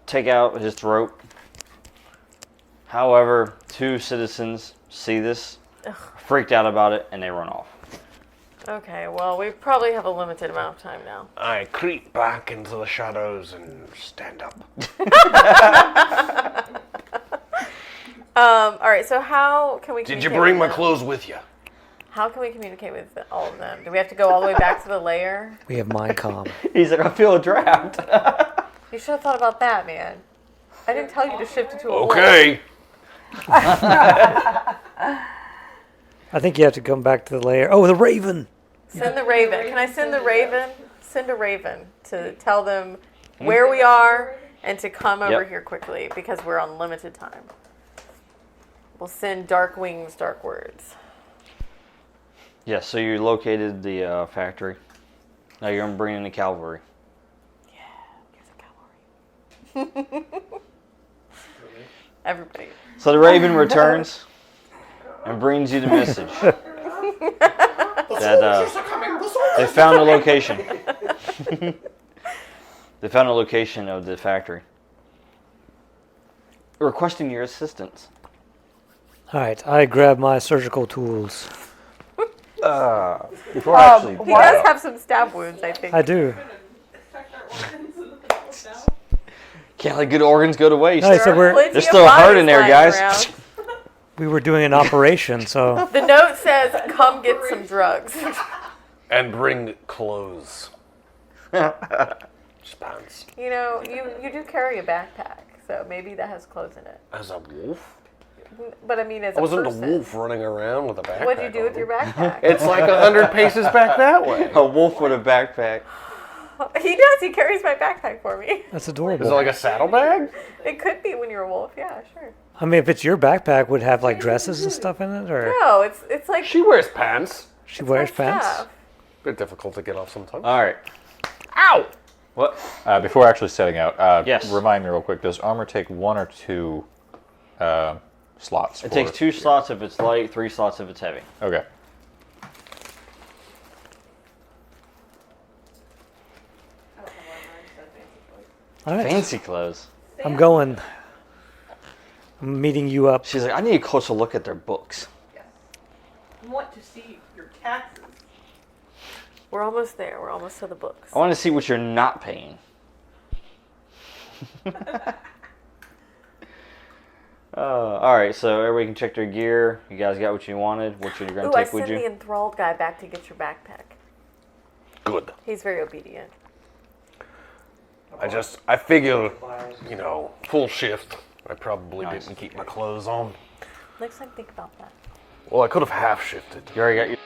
Speaker 1: take out his throat. However, 2 citizens see this, freaked out about it, and they run off.
Speaker 4: Okay, well, we probably have a limited amount of time now.
Speaker 2: I creep back into the shadows and stand up.
Speaker 4: All right, so how can we
Speaker 2: Did you
Speaker 4: communicate
Speaker 2: bring
Speaker 4: with
Speaker 2: my
Speaker 4: them?
Speaker 2: clothes with you?
Speaker 4: How can we communicate with all of them? Do we have to go all the way back to the lair?
Speaker 5: We have mind comm.
Speaker 1: He's like, I feel trapped.
Speaker 4: You should have thought about that, man. I didn't tell you to shift into a wolf.
Speaker 2: Okay.
Speaker 5: I think you have to come back to the lair. Oh, the raven!
Speaker 4: Send the raven. Can I send the raven? Send a raven to tell them where we are and to come over here quickly because we're on limited time. We'll send dark wings, dark words.
Speaker 1: Yes, so you located the factory. Now you're going to bring in the cavalry.
Speaker 4: Yeah, here's a cavalry. Everybody.
Speaker 1: So the raven returns and brings you the message that they found the location. They found the location of the factory. Requesting your assistance.
Speaker 5: All right, I grab my surgical tools.
Speaker 3: Before actually,
Speaker 4: He does have some stab wounds, I think.
Speaker 5: I do.
Speaker 1: Can't let good organs go to waste.
Speaker 5: All right, so
Speaker 1: There's still a heart in there, guys.
Speaker 5: we were doing an operation, so
Speaker 4: The note says, come get some drugs.
Speaker 2: And bring clothes. Just pants.
Speaker 4: You know, you do carry a backpack, so maybe that has clothes in it.
Speaker 2: As a wolf?
Speaker 4: But I mean, as
Speaker 2: I
Speaker 4: a
Speaker 2: wasn't
Speaker 4: person.
Speaker 2: a wolf running around with a backpack.
Speaker 4: What'd you do with your backpack?
Speaker 2: It's like 100 paces back that way.
Speaker 1: A wolf with a backpack.
Speaker 4: He does. He carries my backpack for me.
Speaker 5: that's
Speaker 2: Is
Speaker 5: adorable.
Speaker 2: it like a saddlebag?
Speaker 4: It could be when you're a wolf. Yeah, sure.
Speaker 5: I mean, if it's your backpack, would it have like dresses and stuff in it, or
Speaker 4: No, it's like
Speaker 2: She wears pants.
Speaker 5: she wears
Speaker 4: my
Speaker 5: pants?
Speaker 4: stuff.
Speaker 2: Bit difficult to get off sometimes.
Speaker 1: All right.
Speaker 2: Ow!
Speaker 1: What?
Speaker 3: before actually setting out,
Speaker 1: Yes.
Speaker 3: remind me real quick, does armor take 1 or 2 slots?
Speaker 1: It takes 2 slots if it's light, 3 slots if it's heavy.
Speaker 3: Okay.
Speaker 5: All right,
Speaker 1: Fancy clothes.
Speaker 5: I'm going. I'm meeting you up.
Speaker 1: She's like, I need a closer look at their books.
Speaker 6: Yes. I want to see your taxes.
Speaker 4: We're almost there. We're almost to the books.
Speaker 1: I want to see what you're not paying. All right, so everybody can check their gear. You guys got what you wanted. What you're going
Speaker 4: Ooh,
Speaker 1: to
Speaker 4: I
Speaker 1: take with
Speaker 4: sent the
Speaker 1: you?
Speaker 4: enthralled guy back to get your backpack.
Speaker 2: Good.
Speaker 4: He's very obedient.
Speaker 2: I figure, full shift. I probably
Speaker 1: Nice.
Speaker 2: didn't keep my clothes on.
Speaker 4: Next time, think about that.
Speaker 2: Well, I could have half shifted.
Speaker 1: You already got your.